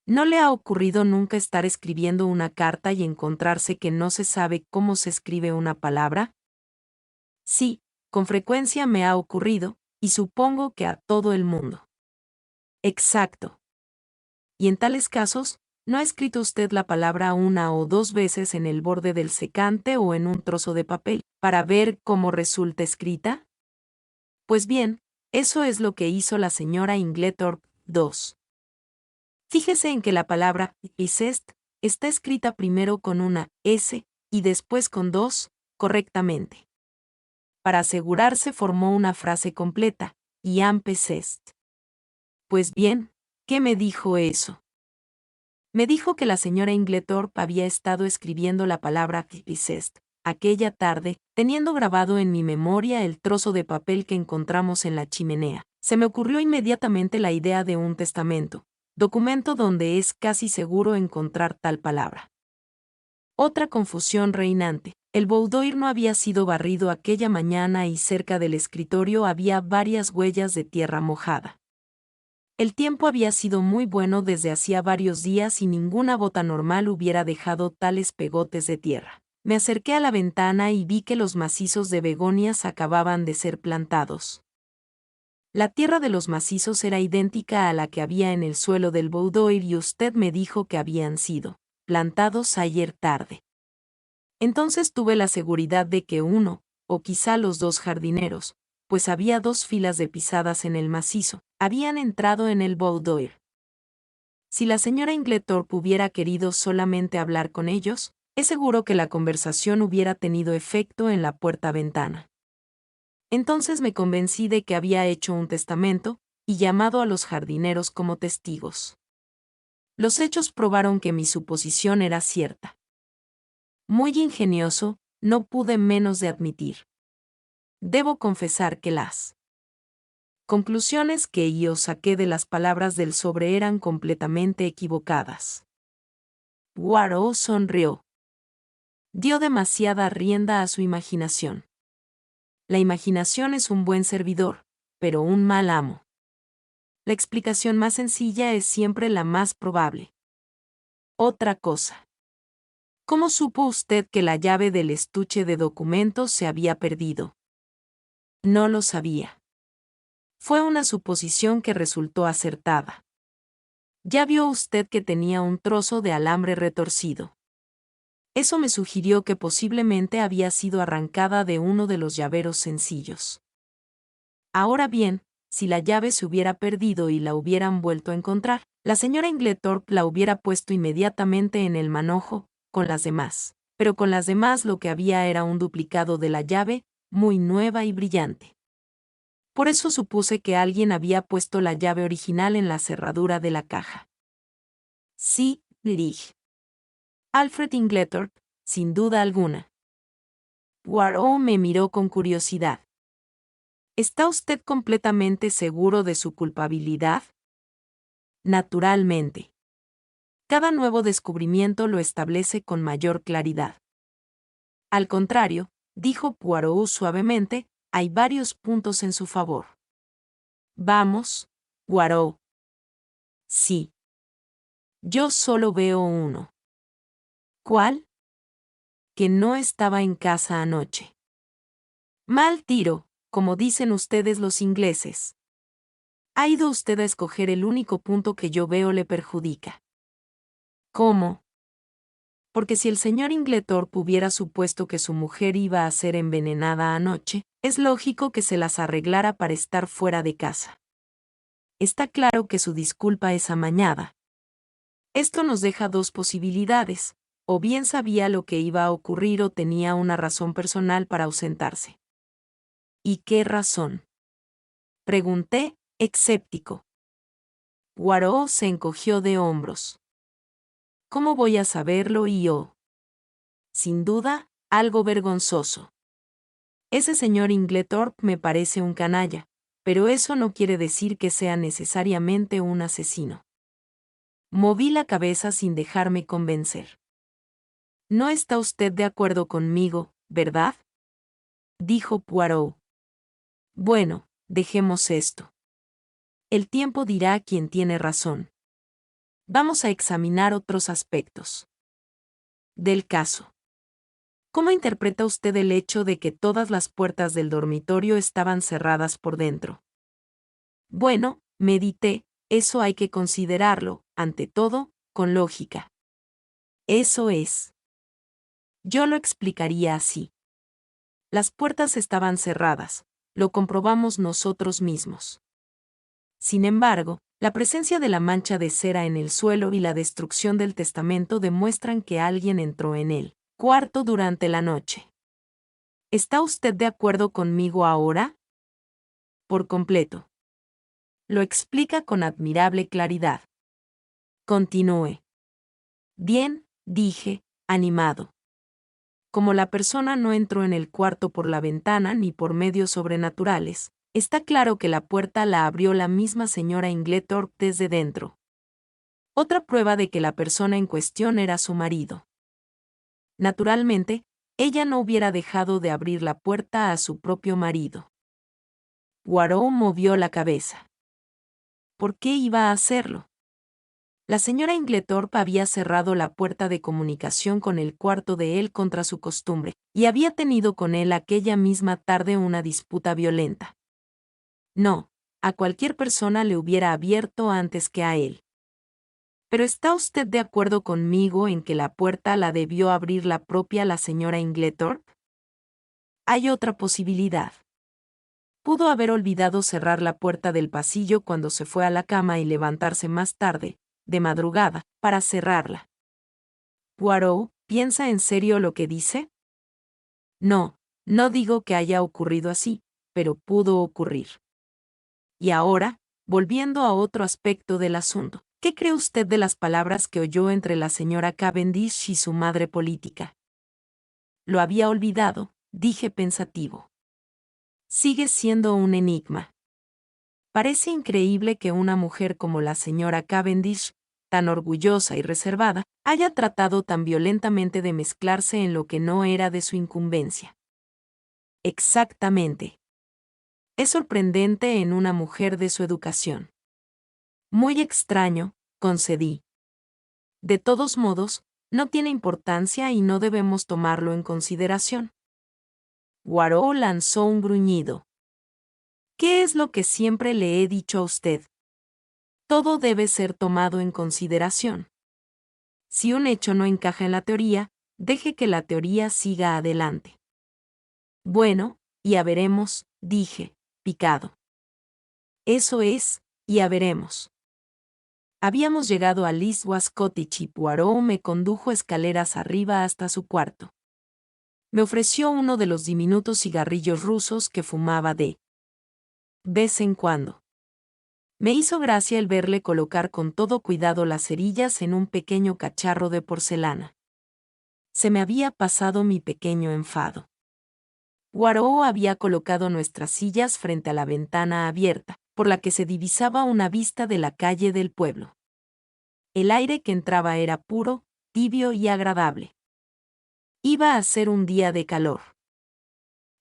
¿No le ha ocurrido nunca estar escribiendo una carta y encontrarse que no se sabe cómo se escribe una palabra? Sí, con frecuencia me ha ocurrido, y supongo que a todo el mundo. Exacto. Y en tales casos, ¿no ha escrito usted la palabra una o dos veces en el borde del secante o en un trozo de papel, para ver cómo resulta escrita? Pues bien, eso es lo que hizo la señora Inglethorpe II. Fíjese en que la palabra Icest está escrita primero con una S y después con dos, correctamente. Para asegurarse formó una frase completa, Iam Pesest. Pues bien, ¿qué me dijo eso? Me dijo que la señora Inglethorpe había estado escribiendo la palabra Icest aquella tarde, teniendo grabado en mi memoria el trozo de papel que encontramos en la chimenea. Se me ocurrió inmediatamente la idea de un testamento, documento donde es casi seguro encontrar tal palabra. Otra confusión reinante. El boudoir no había sido barrido aquella mañana y cerca del escritorio había varias huellas de tierra mojada. El tiempo había sido muy bueno desde hacía varios días y ninguna bota normal hubiera dejado tales pegotes de tierra. Me acerqué a la ventana y vi que los macizos de begonias acababan de ser plantados. La tierra de los macizos era idéntica a la que había en el suelo del boudoir y usted me dijo que habían sido plantados ayer tarde. Entonces tuve la seguridad de que uno, o quizá los dos jardineros, pues había 2 filas de pisadas en el macizo, habían entrado en el boudoir. Si la señora Inglethorpe hubiera querido solamente hablar con ellos, es seguro que la conversación hubiera tenido efecto en la puerta-ventana. Entonces me convencí de que había hecho un testamento, y llamado a los jardineros como testigos. Los hechos probaron que mi suposición era cierta. Muy ingenioso, no pude menos de admitir. Debo confesar que las conclusiones que yo saqué de las palabras del sobre eran completamente equivocadas. Poirot sonrió. Dio demasiada rienda a su imaginación. La imaginación es un buen servidor, pero un mal amo. La explicación más sencilla es siempre la más probable. Otra cosa. ¿Cómo supo usted que la llave del estuche de documentos se había perdido? No lo sabía. Fue una suposición que resultó acertada. Ya vio usted que tenía un trozo de alambre retorcido. Eso me sugirió que posiblemente había sido arrancada de uno de los llaveros sencillos. Ahora bien, si la llave se hubiera perdido y la hubieran vuelto a encontrar, la señora Inglethorpe la hubiera puesto inmediatamente en el manojo, con las demás. Pero con las demás lo que había era un duplicado de la llave, muy nueva y brillante. Por eso supuse que alguien había puesto la llave original en la cerradura de la caja. Sí, dirige. Alfred Inglethorpe, sin duda alguna. Poirot me miró con curiosidad. ¿Está usted completamente seguro de su culpabilidad? Naturalmente. Cada nuevo descubrimiento lo establece con mayor claridad. Al contrario, dijo Poirot suavemente, hay varios puntos en su favor. Vamos, Poirot. Sí. Yo solo veo uno. ¿Cuál? Que no estaba en casa anoche. Mal tiro, como dicen ustedes los ingleses. Ha ido usted a escoger el único punto que yo veo le perjudica. ¿Cómo? Porque si el señor Inglethorpe hubiera supuesto que su mujer iba a ser envenenada anoche, es lógico que se las arreglara para estar fuera de casa. Está claro que su disculpa es amañada. Esto nos deja 2 posibilidades, o bien sabía lo que iba a ocurrir o tenía una razón personal para ausentarse. ¿Y qué razón? Pregunté, escéptico. Poirot se encogió de hombros. ¿Cómo voy a saberlo yo? Sin duda, algo vergonzoso. Ese señor Inglethorpe me parece un canalla, pero eso no quiere decir que sea necesariamente un asesino. Moví la cabeza sin dejarme convencer. No está usted de acuerdo conmigo, ¿verdad? Dijo Poirot. Bueno, dejemos esto. El tiempo dirá quién tiene razón. Vamos a examinar otros aspectos del caso. ¿Cómo interpreta usted el hecho de que todas las puertas del dormitorio estaban cerradas por dentro? Bueno, medité, eso hay que considerarlo, ante todo, con lógica. Eso es. Yo lo explicaría así. Las puertas estaban cerradas, lo comprobamos nosotros mismos. Sin embargo, la presencia de la mancha de cera en el suelo y la destrucción del testamento demuestran que alguien entró en el cuarto durante la noche. ¿Está usted de acuerdo conmigo ahora? Por completo. Lo explica con admirable claridad. Continúe. Bien, dije, animado. Como la persona no entró en el cuarto por la ventana ni por medios sobrenaturales, está claro que la puerta la abrió la misma señora Inglethorpe desde dentro. Otra prueba de que la persona en cuestión era su marido. Naturalmente, ella no hubiera dejado de abrir la puerta a su propio marido. Poirot movió la cabeza. ¿Por qué iba a hacerlo? La señora Inglethorpe había cerrado la puerta de comunicación con el cuarto de él contra su costumbre, y había tenido con él aquella misma tarde una disputa violenta. No, a cualquier persona le hubiera abierto antes que a él. ¿Pero está usted de acuerdo conmigo en que la puerta la debió abrir la señora Inglethorpe? Hay otra posibilidad. Pudo haber olvidado cerrar la puerta del pasillo cuando se fue a la cama y levantarse más tarde, de madrugada, para cerrarla. ¿Poirot piensa en serio lo que dice? No, no digo que haya ocurrido así, pero pudo ocurrir. Y ahora, volviendo a otro aspecto del asunto, ¿qué cree usted de las palabras que oyó entre la señora Cavendish y su madre política? Lo había olvidado, dije pensativo. Sigue siendo un enigma. Parece increíble que una mujer como la señora Cavendish, tan orgullosa y reservada, haya tratado tan violentamente de mezclarse en lo que no era de su incumbencia. Exactamente. Es sorprendente en una mujer de su educación. Muy extraño, concedí. De todos modos, no tiene importancia y no debemos tomarlo en consideración. Poirot lanzó un gruñido. ¿Qué es lo que siempre le he dicho a usted? Todo debe ser tomado en consideración. Si un hecho no encaja en la teoría, deje que la teoría siga adelante. Bueno, ya veremos, dije, picado. Eso es, ya veremos. Habíamos llegado a Liswas Cottage y Poirot me condujo escaleras arriba hasta su cuarto. Me ofreció uno de los diminutos cigarrillos rusos que fumaba de vez en cuando. Me hizo gracia el verle colocar con todo cuidado las cerillas en un pequeño cacharro de porcelana. Se me había pasado mi pequeño enfado. Poirot había colocado nuestras sillas frente a la ventana abierta, por la que se divisaba una vista de la calle del pueblo. El aire que entraba era puro, tibio y agradable. Iba a ser un día de calor.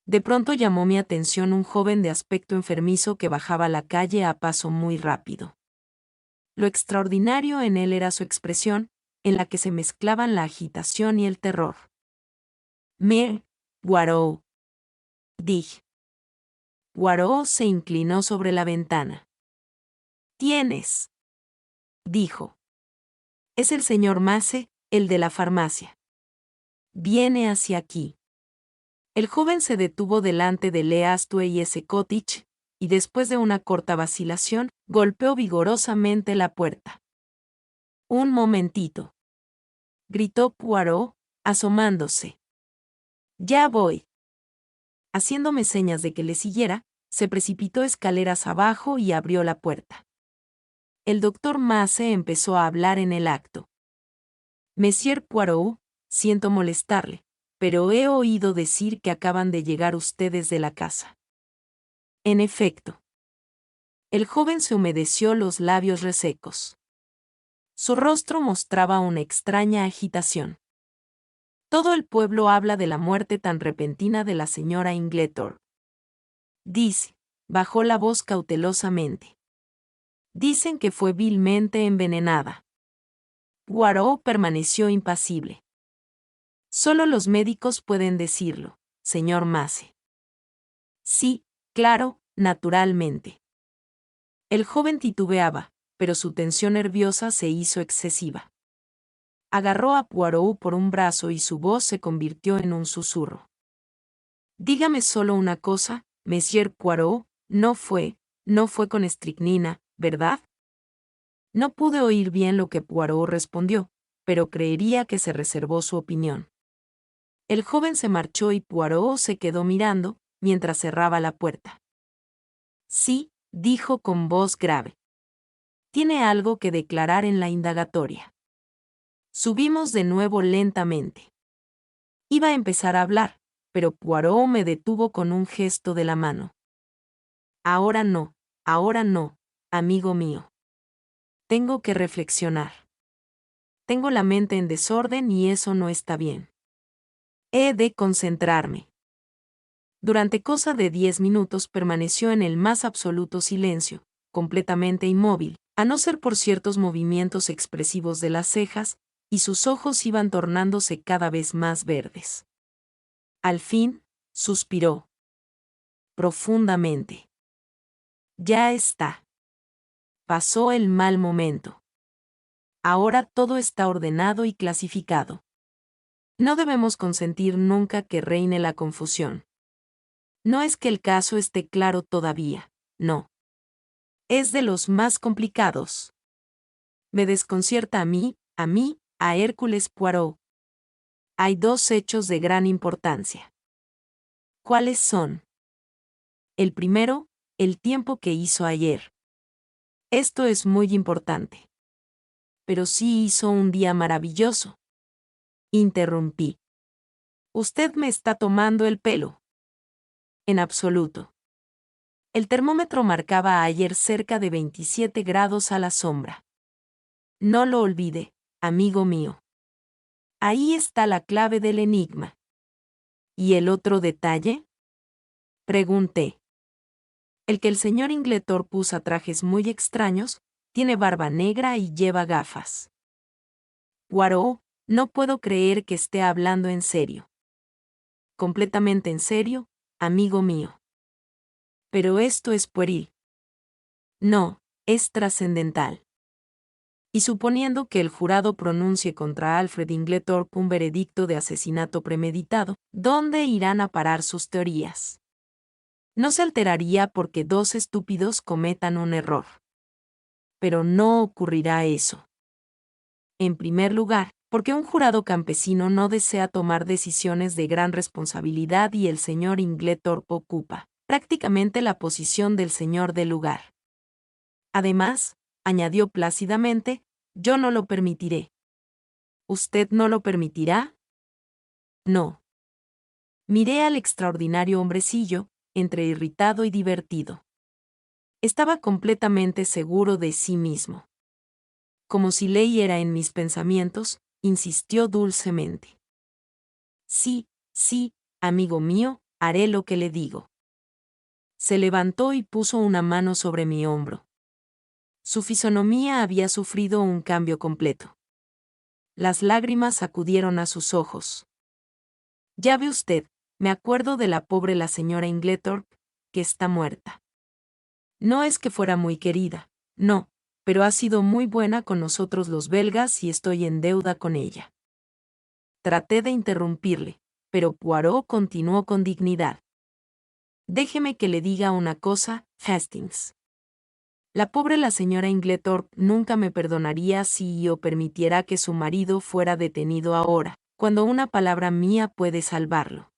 De pronto llamó mi atención un joven de aspecto enfermizo que bajaba la calle a paso muy rápido. Lo extraordinario en él era su expresión, en la que se mezclaban la agitación y el terror. «Mire, Poirot», dije. Poirot se inclinó sobre la ventana. «¿Tienes?», dijo. «Es el señor Mace, el de la farmacia. Viene hacia aquí». El joven se detuvo delante de Leastway S. Cottage, y después de una corta vacilación, golpeó vigorosamente la puerta. «Un momentito», gritó Poirot, asomándose. «Ya voy». Haciéndome señas de que le siguiera, se precipitó escaleras abajo y abrió la puerta. El doctor Mace empezó a hablar en el acto. «Monsieur Poirot, siento molestarle, pero he oído decir que acaban de llegar ustedes de la casa». En efecto. El joven se humedeció los labios resecos. Su rostro mostraba una extraña agitación. Todo el pueblo habla de la muerte tan repentina de la señora Inglethorpe. Dice, bajó la voz cautelosamente. Dicen que fue vilmente envenenada. Poirot permaneció impasible. Solo los médicos pueden decirlo, señor Mace. Sí, claro, naturalmente. El joven titubeaba, pero su tensión nerviosa se hizo excesiva. Agarró a Poirot por un brazo y su voz se convirtió en un susurro. «Dígame solo una cosa, Monsieur Poirot, no fue con estricnina, ¿verdad?» No pude oír bien lo que Poirot respondió, pero creería que se reservó su opinión. El joven se marchó y Poirot se quedó mirando, mientras cerraba la puerta. «Sí», dijo con voz grave. «Tiene algo que declarar en la indagatoria». Subimos de nuevo lentamente. Iba a empezar a hablar, pero Poirot me detuvo con un gesto de la mano. Ahora no, amigo mío. Tengo que reflexionar. Tengo la mente en desorden y eso no está bien. He de concentrarme. Durante cosa de 10 minutos permaneció en el más absoluto silencio, completamente inmóvil, a no ser por ciertos movimientos expresivos de las cejas, y sus ojos iban tornándose cada vez más verdes. Al fin, suspiró profundamente. Ya está. Pasó el mal momento. Ahora todo está ordenado y clasificado. No debemos consentir nunca que reine la confusión. No es que el caso esté claro todavía, no. Es de los más complicados. Me desconcierta a Hércules Poirot. Hay dos hechos de gran importancia. ¿Cuáles son? El primero, el tiempo que hizo ayer. Esto es muy importante. Pero sí hizo un día maravilloso. Interrumpí. Usted me está tomando el pelo. En absoluto. El termómetro marcaba ayer cerca de 27 grados a la sombra. No lo olvide, amigo mío. Ahí está la clave del enigma. ¿Y el otro detalle? Pregunté. El que el señor Inglethorpe usa trajes muy extraños, tiene barba negra y lleva gafas. Poirot, no puedo creer que esté hablando en serio. Completamente en serio, amigo mío. Pero esto es pueril. No, es trascendental. Y suponiendo que el jurado pronuncie contra Alfred Inglethorpe un veredicto de asesinato premeditado, ¿dónde irán a parar sus teorías? No se alteraría porque dos estúpidos cometan un error. Pero no ocurrirá eso. En primer lugar, porque un jurado campesino no desea tomar decisiones de gran responsabilidad y el señor Inglethorpe ocupa, prácticamente la posición del señor del lugar. Además, añadió plácidamente, yo no lo permitiré. ¿Usted no lo permitirá? No. Miré al extraordinario hombrecillo, entre irritado y divertido. Estaba completamente seguro de sí mismo. Como si leyera en mis pensamientos, insistió dulcemente. Sí, amigo mío, haré lo que le digo. Se levantó y puso una mano sobre mi hombro. Su fisonomía había sufrido un cambio completo. Las lágrimas acudieron a sus ojos. Ya ve usted, me acuerdo de la pobre la señora Inglethorpe, que está muerta. No es que fuera muy querida, no, pero ha sido muy buena con nosotros los belgas y estoy en deuda con ella. Traté de interrumpirle, pero Poirot continuó con dignidad. Déjeme que le diga una cosa, Hastings. La pobre la señora Inglethorpe nunca me perdonaría si yo permitiera que su marido fuera detenido ahora, cuando una palabra mía puede salvarlo.